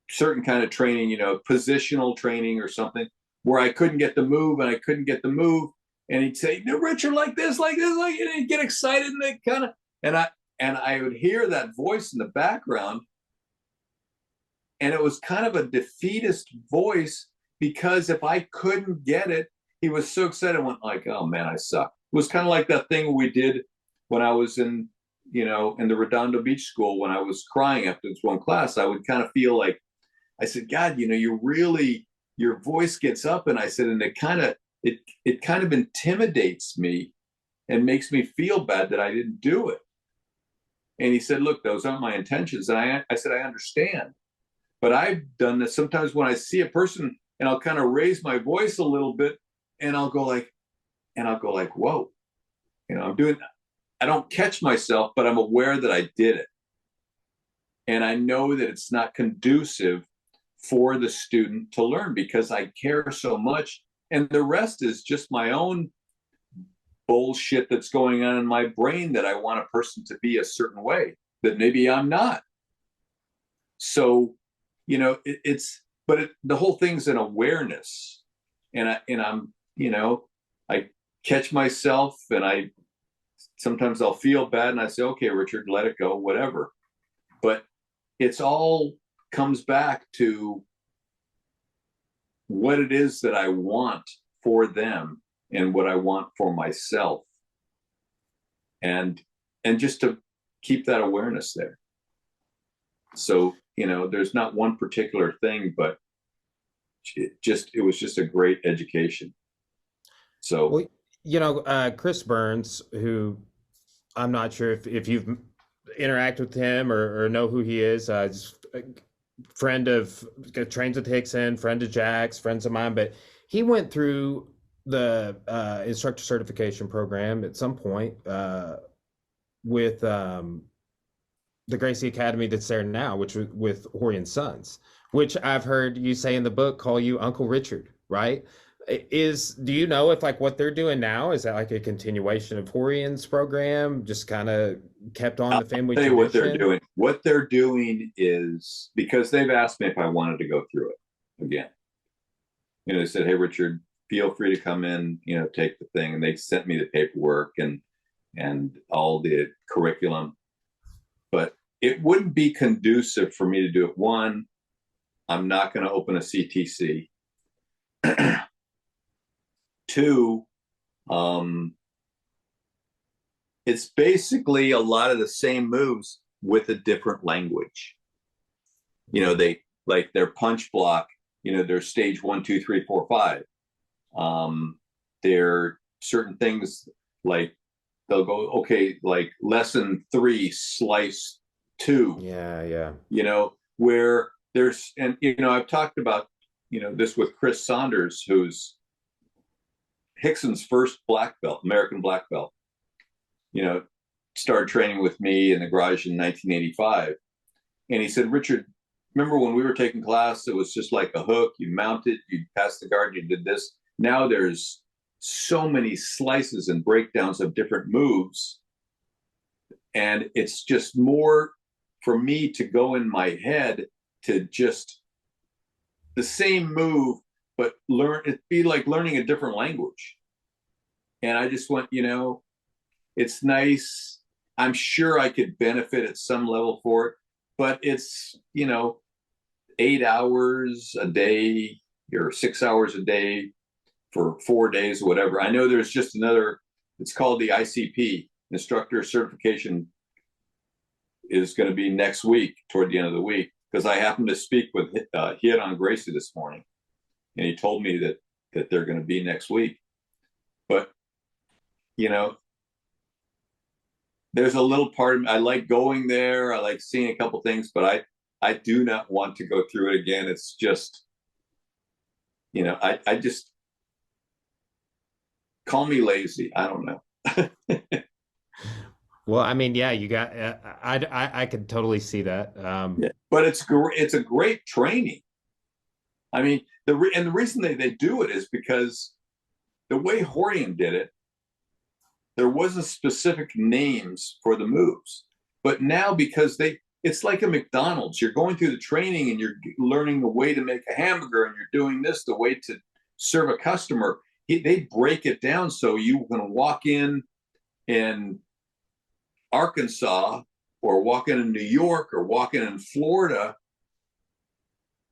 certain kind of training, positional training or something, where I couldn't get the move and I couldn't get the move. And he'd say, "No, Richard, like this, and he'd get excited and they kind of, and I would hear that voice in the background. And it was kind of a defeatist voice, because if I couldn't get it, he was so excited. I went like, "Oh man, I suck." It was kind of like that thing we did when I was in the Redondo Beach school, when I was crying after this one class. I would kind of feel like, I said, "God, your voice gets up." And I said, and it kind of intimidates me and makes me feel bad that I didn't do it. And he said, "Look, those aren't my intentions." And I said, "I understand. But I've done this sometimes when I see a person and I'll kind of raise my voice a little bit and I'll go like, whoa, I don't catch myself, but I'm aware that I did it. And I know that it's not conducive for the student to learn, because I care so much. And the rest is just my own bullshit that's going on in my brain, that I want a person to be a certain way that maybe I'm not." So, the whole thing's an awareness. And I'm, I catch myself and sometimes I'll feel bad and I say, "Okay, Richard, let it go, whatever." But it's all comes back to what it is that I want for them and what I want for myself. And just to keep that awareness there. So, there's not one particular thing, but it was just a great education. So, well, Chris Burns, who I'm not sure if you've interacted with him or know who he is, just a friend of, trains with Hickson, friend of Jack's, friends of mine, but he went through the instructor certification program at some point with the Gracie Academy that's there now, which was with Rorion's sons, which I've heard you say in the book, call you Uncle Richard, right? Do you know if like what they're doing now, is that like a continuation of Rorion's program, just kind of kept on the family tradition? What they're doing. What they're doing is, because they've asked me if I wanted to go through it again. They said, "Hey, Richard, feel free to come in, take the thing." And they sent me the paperwork and all the curriculum. but it wouldn't be conducive for me to do it. One, I'm not going to open a CTC. Two, it's basically a lot of the same moves with a different language. They like their punch block, their stage 1, 2, 3, 4, 5. There are certain things like they'll go, okay, like lesson 3, slice 2. Yeah. Where there's, and, I've talked about, this with Chris Saunders, who's Hickson's first black belt, American black belt, started training with me in the garage in 1985. And he said, Richard, remember when we were taking class, it was just like a hook, you mounted, you passed the guard, you did this. Now there's so many slices and breakdowns of different moves. And it's just more for me to go in my head to just the same move, but it'd be like learning a different language. And I just went, it's nice. I'm sure I could benefit at some level for it, but it's, 8 hours a day or 6 hours a day for 4 days or whatever. I know there's just another, it's called the ICP, instructor certification, is going to be next week, toward the end of the week, because I happened to speak with Hélio Gracie this morning, and he told me that they're going to be next week. But, there's a little part of me, I like going there, I like seeing a couple things, but I do not want to go through it again. It's just, I just, call me lazy. I don't know. Well, I mean, yeah, you got, I could totally see that. Yeah. But it's a great training. I mean, the reason they do it is because the way Rorion did it, there wasn't specific names for the moves. But now, because it's like a McDonald's, you're going through the training and you're learning the way to make a hamburger, and you're doing this, the way to serve a customer. They break it down so you can walk in Arkansas, or walk in New York, or walk in Florida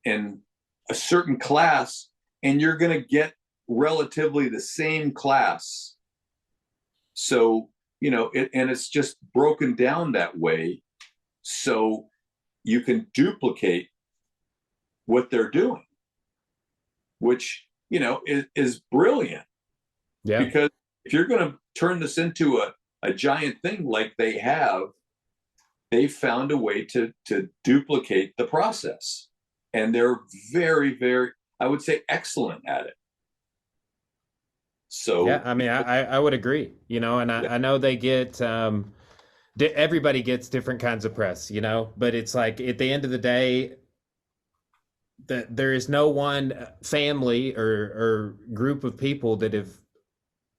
in a certain class, and you're going to get relatively the same class. So, and it's just broken down that way so you can duplicate what they're doing, which, is brilliant. Yeah. Because if you're going to turn this into a giant thing like they found a way to duplicate the process. And they're very, very, I would say, excellent at it. So yeah, I mean, I would agree, and I know they get, everybody gets different kinds of press, but it's like at the end of the day, that there is no one family or group of people that have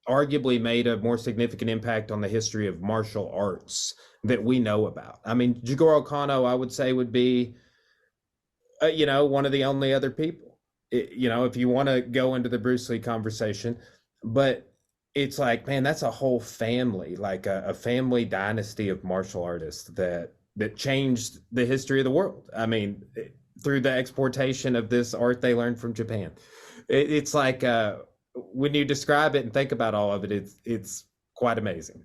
arguably made a more significant impact on the history of martial arts that we know about. I mean, Jigoro Kano, I would say, would be, one of the only other people, if you want to go into the Bruce Lee conversation. But it's like, man, that's a whole family, like a family dynasty of martial artists that changed the history of the world. I mean, through the exportation of this art they learned from Japan. It's like, when you describe it and think about all of it, it's quite amazing.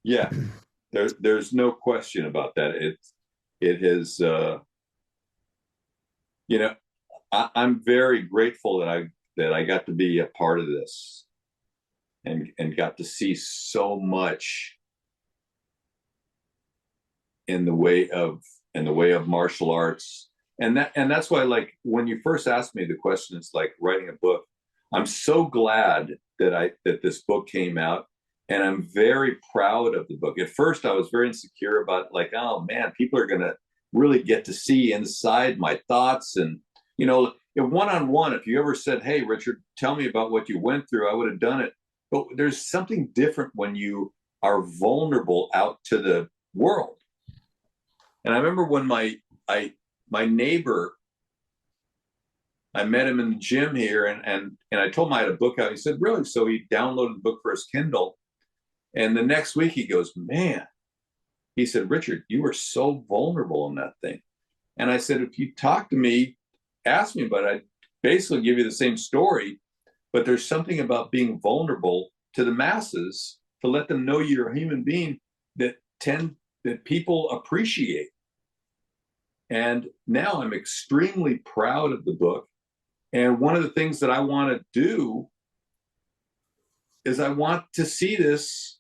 Yeah, there's no question about that. It has, I'm very grateful that I got to be a part of this and got to see so much in the way of martial arts. And that's why, like, when you first asked me the question, it's like writing a book. I'm so glad that this book came out, and I'm very proud of the book. At first, I was very insecure about, like, oh man, people are going to really get to see inside my thoughts. And, one-on-one, if you ever said, hey, Richard, tell me about what you went through, I would have done it. But there's something different when you are vulnerable out to the world. And I remember when my neighbor, I met him in the gym here, and I told him I had a book out. He said, really? So he downloaded the book for his Kindle. And the next week he goes, man, he said, Richard, you were so vulnerable in that thing. And I said, if you talk to me, ask me about it, I'd basically give you the same story, but there's something about being vulnerable to the masses to let them know you're a human being that people appreciate. And now I'm extremely proud of the book. And one of the things that I want to do is I want to see this,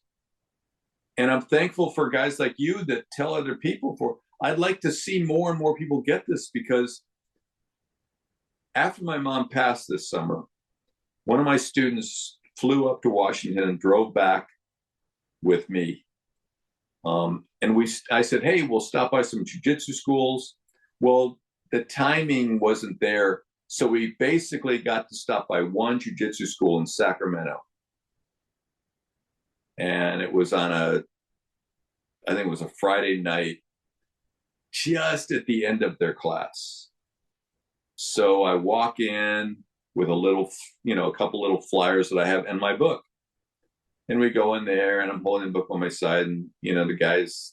and I'm thankful for guys like you that tell other people. I'd like to see more and more people get this, because after my mom passed this summer, one of my students flew up to Washington and drove back with me. I said, hey, we'll stop by some jiu-jitsu schools. Well, the timing wasn't there. So we basically got to stop by one jiu-jitsu school in Sacramento. And it was on I think it was a Friday night, just at the end of their class. So I walk in with a couple little flyers that I have and my book. And we go in there, and I'm holding the book on my side, and, the guys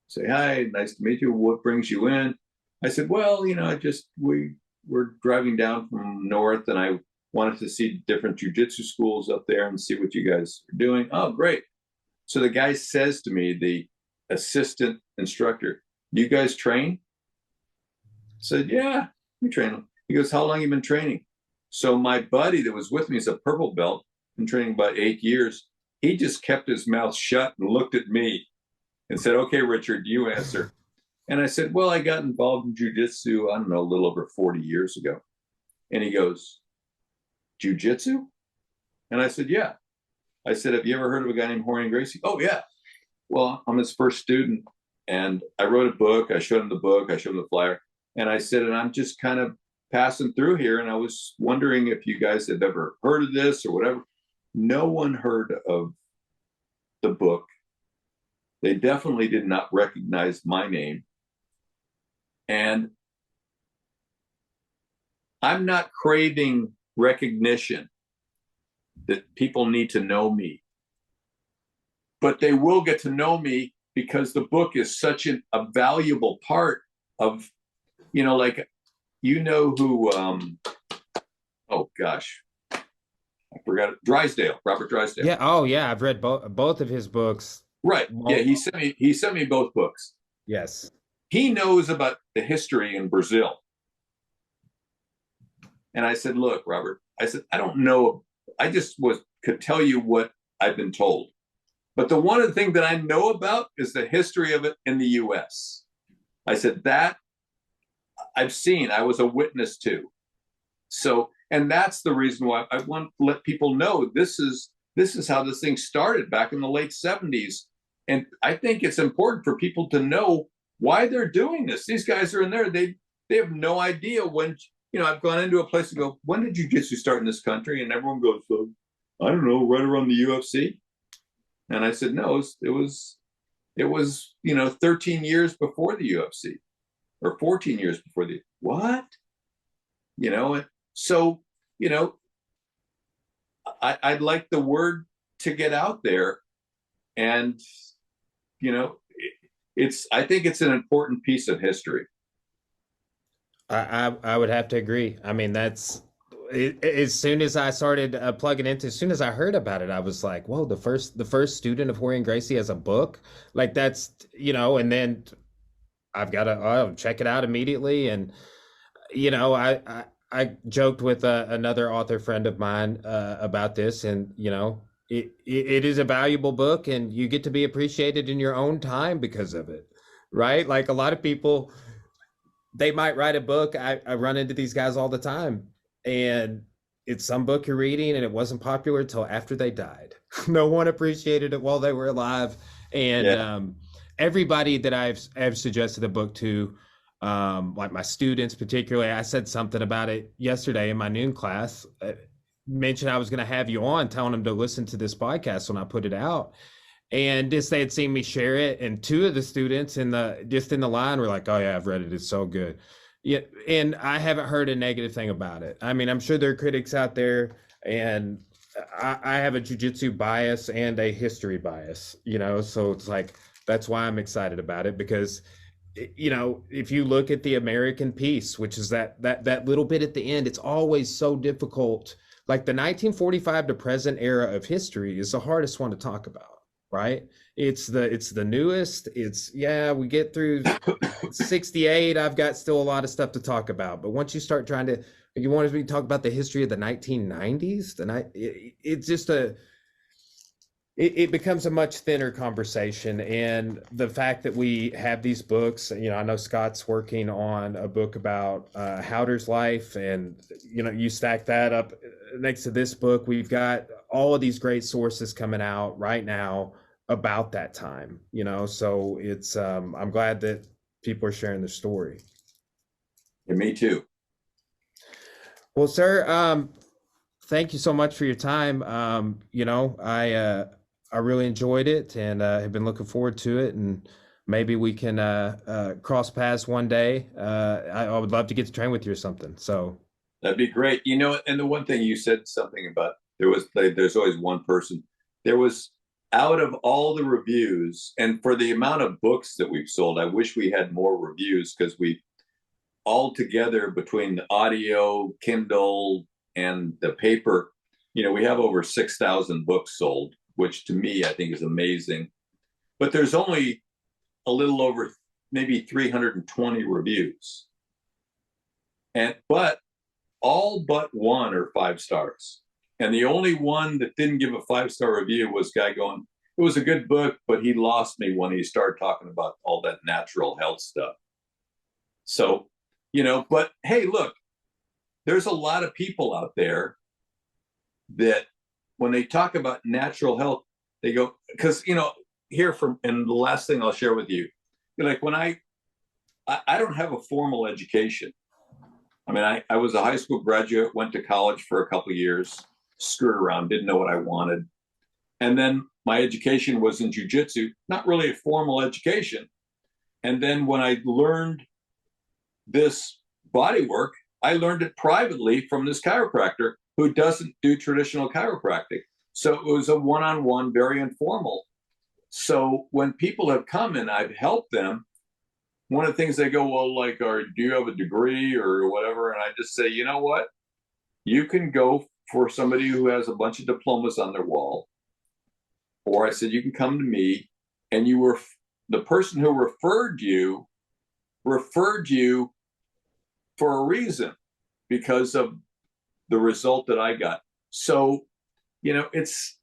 say, hi, nice to meet you. What brings you in? I said, well, we're driving down from north, and I wanted to see different jiu-jitsu schools up there and see what you guys are doing. Oh, great. So the guy says to me, the assistant instructor, do you guys train? I said, yeah, we train. He goes, how long have you been training? So my buddy that was with me is a purple belt, been training about 8 years. He just kept his mouth shut and looked at me and said, okay, Richard, you answer. And I said, well, I got involved in jiu-jitsu, I don't know, a little over 40 years ago. And he goes, jiu-jitsu? And I said, yeah. I said, have you ever heard of a guy named Hélio Gracie? Oh, yeah. Well, I'm his first student. And I wrote a book. I showed him the book. I showed him the flyer. And I said, and I'm just kind of passing through here. And I was wondering if you guys had ever heard of this or whatever. No one heard of the book. They definitely did not recognize my name. And I'm not craving recognition that people need to know me. But they will get to know me because the book is such a valuable part of, who, oh gosh, I forgot it. Robert Drysdale. Yeah. Oh, yeah. I've read both of his books. Right. Yeah. He sent me both books. Yes. He knows about the history in Brazil. And I said, look, Robert, I said, I don't know. I just could tell you what I've been told. But the one thing that I know about is the history of it in the US. I said, that I've seen, I was a witness to. So, and that's the reason why I want to let people know this is how this thing started back in the late 70s. And I think it's important for people to know why they're doing this. These guys are in there. They have no idea when, I've gone into a place and go, when did jiu-jitsu start in this country? And everyone goes, so, I don't know, right around the UFC. And I said, no, it was 13 years before the UFC, or 14 years before what? So, I'd like the word to get out there, and, I think it's an important piece of history. I would have to agree. I mean, that's as soon as I started plugging into, as soon as I heard about it, I was like, whoa, the first student of Hélio Gracie has a book, like that's, and then I've got to check it out immediately. And, I joked with another author friend of mine about this, and, it is a valuable book, and you get to be appreciated in your own time because of it, right? Like a lot of people, they might write a book. I run into these guys all the time, and it's some book you're reading and it wasn't popular until after they died. No one appreciated it while they were alive. And everybody that I've suggested a book to, like my students particularly, I said something about it yesterday in my noon class, mentioned I was going to have you on, telling them to listen to this podcast when I put it out. And just they had seen me share it, and two of the students in the line were like, oh yeah, I've read it, it's so good. Yeah, and I haven't heard a negative thing about it. I mean, I'm sure there are critics out there, and I have a jiu-jitsu bias and a history bias, so it's like That's why I'm excited about it, because you know, if you look at the American piece, which is that little bit at the end, it's always so difficult. Like the 1945 to present era of history is the hardest one to talk about, right? It's the newest. It's, yeah, we get through 68. I've got still a lot of stuff to talk about, but once you start trying to, you want to talk about the history of the 1990s, it's just it becomes a much thinner conversation. And the fact that we have these books, you know, I know Scott's working on a book about Howder's life, and you know, you stack that up next to this book, we've got all of these great sources coming out right now about that time, you know. So it's I'm glad that people are sharing their story. And me too. Well, sir, thank you so much for your time. You know, I really enjoyed it, and have been looking forward to it. And maybe we can cross paths one day. I would love to get to train with you or something. So That'd be great. You know, and the one thing you said something about, there's always one person. There was, out of all the reviews, and for the amount of books that we've sold, I wish we had more reviews, because we all together, between the audio, Kindle, and the paper, you know, we have over 6,000 books sold, which to me, I think is amazing. But there's only a little over maybe 320 reviews. But all but one are 5 stars. And the only one that didn't give a 5-star review was a guy going, it was a good book, but he lost me when he started talking about all that natural health stuff. So, you know, but hey, look, there's a lot of people out there that when they talk about natural health, they go, because, you know, and the last thing I'll share with you, like when I don't have a formal education. I mean, I was a high school graduate, went to college for a couple of years, screwed around, didn't know what I wanted. And then my education was in Jiu Jitsu, not really a formal education. And then when I learned this body work, I learned it privately from this chiropractor who doesn't do traditional chiropractic. So it was a one-on-one, very informal. So when people have come and I've helped them, one of the things they go, well, like, or do you have a degree or whatever? And I just say, you know what? You can go for somebody who has a bunch of diplomas on their wall. Or I said, you can come to me, and the person who referred you for a reason, because of the result that I got. So, you know, it's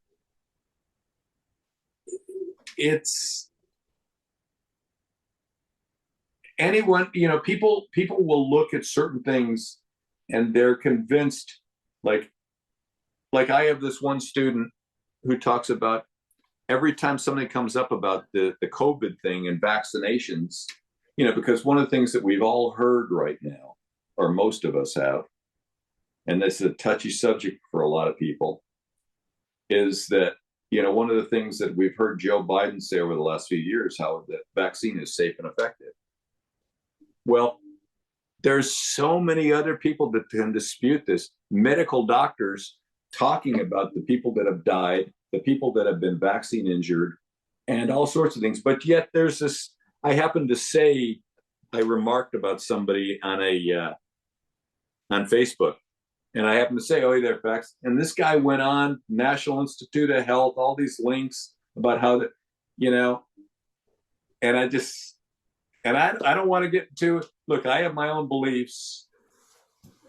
anyone, you know, people will look at certain things and they're convinced, like I have this one student who talks about every time something comes up about the COVID thing and vaccinations, you know, because one of the things that we've all heard right now, or most of us have, and this is a touchy subject for a lot of people, is that, you know, one of the things that we've heard Joe Biden say over the last few years, how the vaccine is safe and effective. Well, there's so many other people that can dispute this. Medical doctors talking about the people that have died, the people that have been vaccine injured, and all sorts of things. But yet there's this, I happened to say, I remarked about somebody on Facebook, and I happened to say, oh, they're facts. And this guy went on, National Institute of Health, all these links about how that, you know, and I don't want to get into it. Look, I have my own beliefs,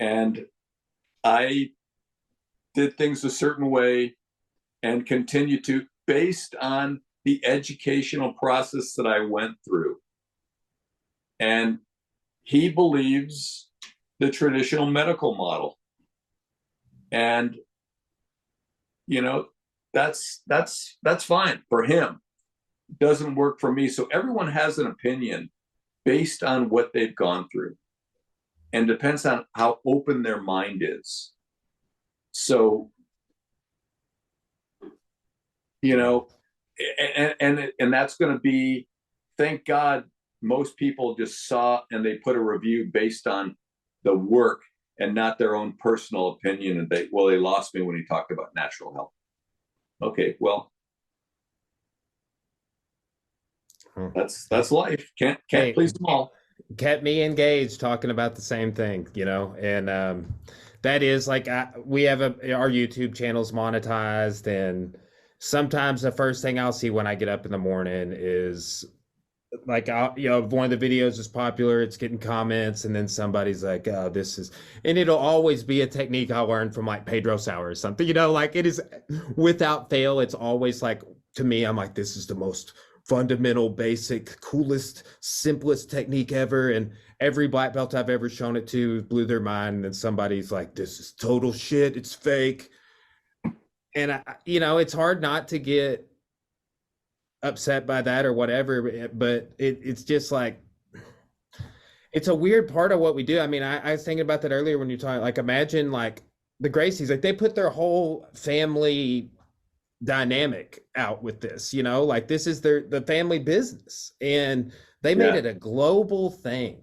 and I did things a certain way and continue to, based on the educational process that I went through. And he believes the traditional medical model. And, you know, that's fine for him. It doesn't work for me. So everyone has an opinion based on what they've gone through, and depends on how open their mind is. So, you know, and that's going to be, thank God, most people just saw and they put a review based on the work and not their own personal opinion. And they lost me when he talked about natural health. Okay, well, That's life. Can't Hey, please them all. kept me engaged talking about the same thing, and that is like we have our YouTube channel's monetized, and sometimes the first thing I'll see when I get up in the morning is like if one of the videos is popular, it's getting comments, and then somebody's like, "Oh, this is," and it'll always be a technique I learned from like Pedro Sauer or something, like it is without fail. It's always like, to me, I'm like, this is the most fundamental, basic, coolest, simplest technique ever, and every black belt I've ever shown it to blew their mind, and then somebody's like, this is total shit, it's fake. And it's hard not to get upset by that or whatever, but it's just like, it's a weird part of what we do. I mean, I was thinking about that earlier when you're talking, like, imagine like the Gracies, like they put their whole family dynamic out with this, like this is the family business, and they made it a global thing,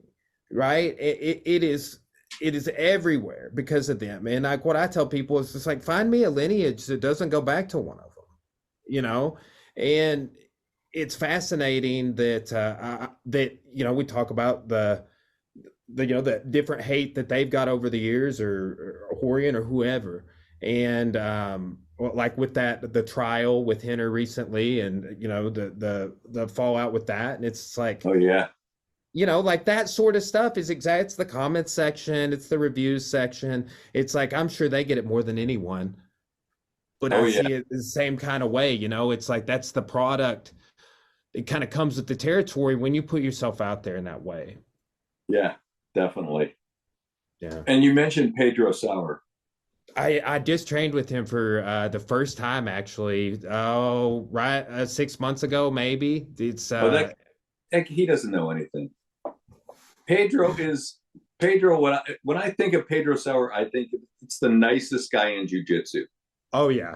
right? It is everywhere because of them. And like what I tell people is just like, find me a lineage that doesn't go back to one of them, and it's fascinating that we talk about the different hate that they've got over the years, or Rorion or whoever, and like with the trial with Henner recently, and the fallout with that, and it's like, oh yeah, like that sort of stuff is it's the comments section, it's the reviews section. It's like, I'm sure they get it more than anyone, but I see it the same kind of way. It's like, that's the product. It kind of comes with the territory when you put yourself out there in that way. Yeah, definitely. Yeah. And you mentioned Pedro Sauer. I just trained with him for the first time, actually. Oh, right, 6 months ago, maybe. It's he doesn't know anything. Pedro. When I think of Pedro Sauer, I think it's the nicest guy in jiu-jitsu. Oh yeah,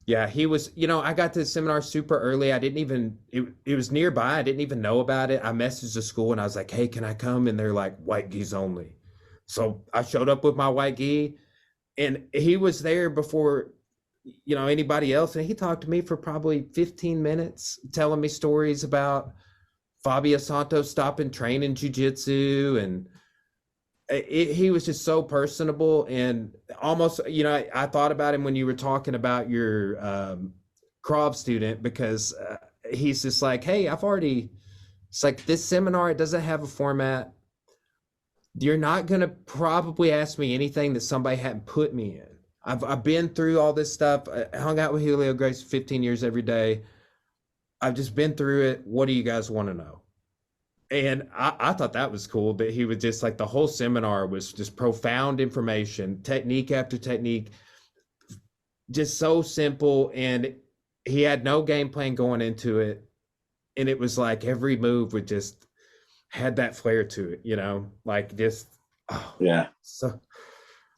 yeah. He was. I got to the seminar super early. I didn't even. It was nearby. I didn't even know about it. I messaged the school and I was like, "Hey, can I come?" And they're like, "White gis only." So I showed up with my white gi, and he was there before, anybody else. And he talked to me for probably 15 minutes, telling me stories about Fabio Santos stopping training jiu-jitsu. And he was just so personable, and almost, I thought about him when you were talking about your Krav student, because he's just like, hey, it's like, this seminar, it doesn't have a format. You're not going to probably ask me anything that somebody hadn't put me in. I've been through all this stuff. I hung out with Hélio Gracie 15 years every day. I've just been through it. What do you guys want to know? And I thought that was cool, but he was just like, the whole seminar was just profound information, technique after technique, just so simple. And he had no game plan going into it. And it was like every move would just had that flair to it, like just, yeah. So,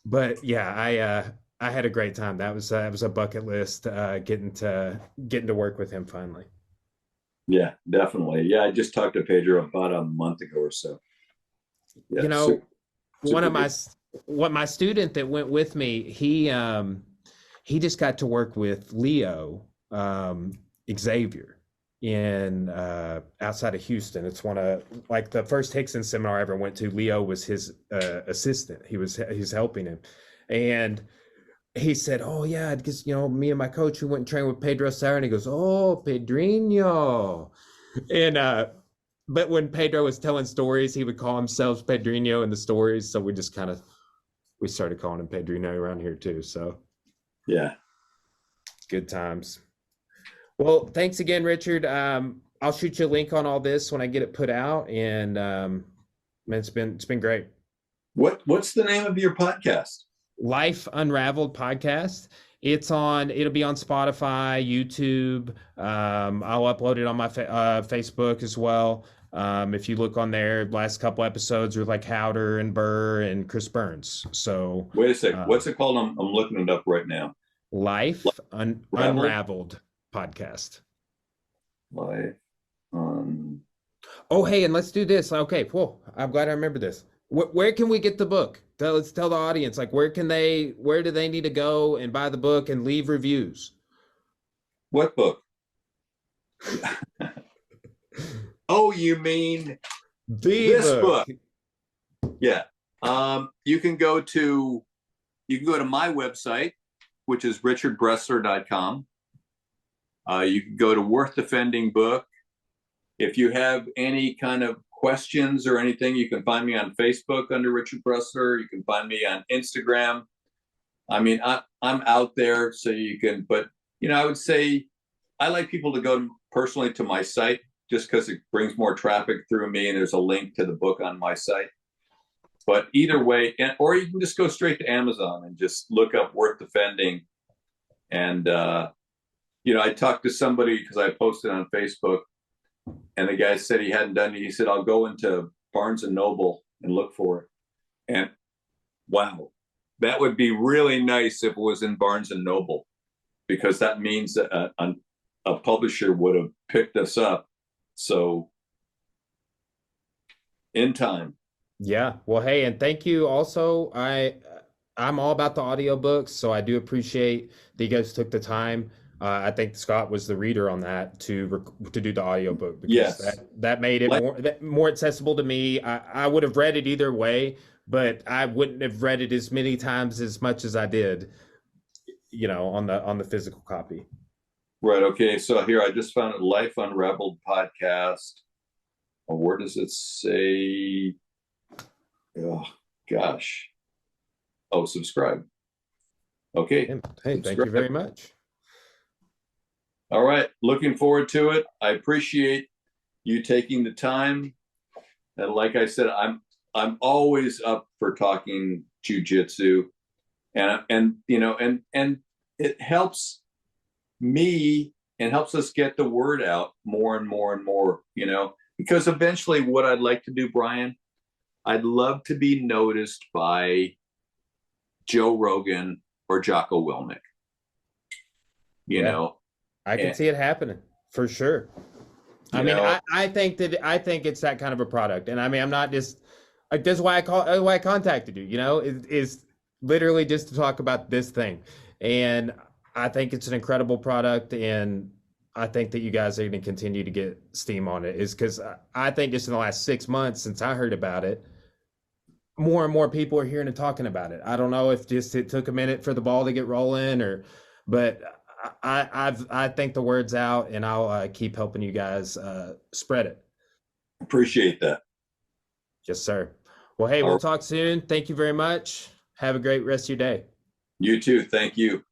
but yeah, I had a great time. That was a bucket list, getting to work with him finally. Yeah, definitely. Yeah, I just talked to Pedro about a month ago or so. Yeah, my student that went with me, he just got to work with Leo Xavier in outside of Houston. It's one of, like, the first Hickson seminar I ever went to. Leo was his assistant. He's helping him, and he said, "Oh yeah, because me and my coach, we went and trained with Pedro Sauer," and he goes, "Oh, Pedrinho," and but when Pedro was telling stories, he would call himself Pedrinho in the stories, so we just we started calling him Pedrinho around here too. So yeah, good times. Well, thanks again, Richard. I'll shoot you a link on all this when I get it put out, and man, it's been great. What's the name of your podcast? Life Unraveled podcast. It'll be on Spotify, YouTube. I'll upload it on my Facebook as well. If you look on there, last couple episodes are like Howder and Burr and Chris Burns. So wait a second, what's it called? I'm looking it up right now. Life Unraveled podcast. Life Oh, hey, and let's do this. Okay, cool. I'm glad I remember this. Where can we get the book? Let's tell the audience, like, where do they need to go and buy the book and leave reviews? What book? Oh, you mean The this book. book? Yeah. You can go to my website, which is richardbresler.com. You can go to Worth Defending Book. If you have any kind of questions or anything, you can find me on Facebook under Richard Bresler. You can find me on Instagram. I mean, I'm out there, so you can, but, I would say I like people to go personally to my site just because it brings more traffic through me, and there's a link to the book on my site. But either way, or you can just go straight to Amazon and just look up Worth Defending. And, I talked to somebody because I posted on Facebook, and the guy said he hadn't done it. He said, I'll go into Barnes and Noble and look for it. And wow, that would be really nice if it was in Barnes and Noble, because that means that a publisher would have picked us up. So in time. Yeah. Well, hey, and thank you also. I'm all about the audiobooks, so I do appreciate that you guys took the time. I think Scott was the reader on that to do the audiobook, because Yes. that made it more accessible to me. I would have read it either way, but I wouldn't have read it as many times as much as I did, on the physical copy. Right. Okay. So here I just found it, Life Unraveled podcast. Where does it say? Oh gosh. Oh, subscribe. Okay. Hey, thank you very much. All right. Looking forward to it. I appreciate you taking the time. And like I said, I'm always up for talking jiu-jitsu. And it helps me and helps us get the word out more and more and more, because eventually what I'd like to do, Brian, I'd love to be noticed by Joe Rogan or Jocko Willemick. I can see it happening for sure. I think it's that kind of a product. And I mean, I'm not just like, that's why I contacted you, is literally just to talk about this thing. And I think it's an incredible product. And I think that you guys are going to continue to get steam on it, is because I think just in the last 6 months since I heard about it, more and more people are hearing and talking about it. I don't know if just it took a minute for the ball to get rolling, but I think the word's out, and I'll keep helping you guys spread it. Appreciate that. Yes, sir. Well, hey, we'll talk soon. Thank you very much. Have a great rest of your day. You too. Thank you.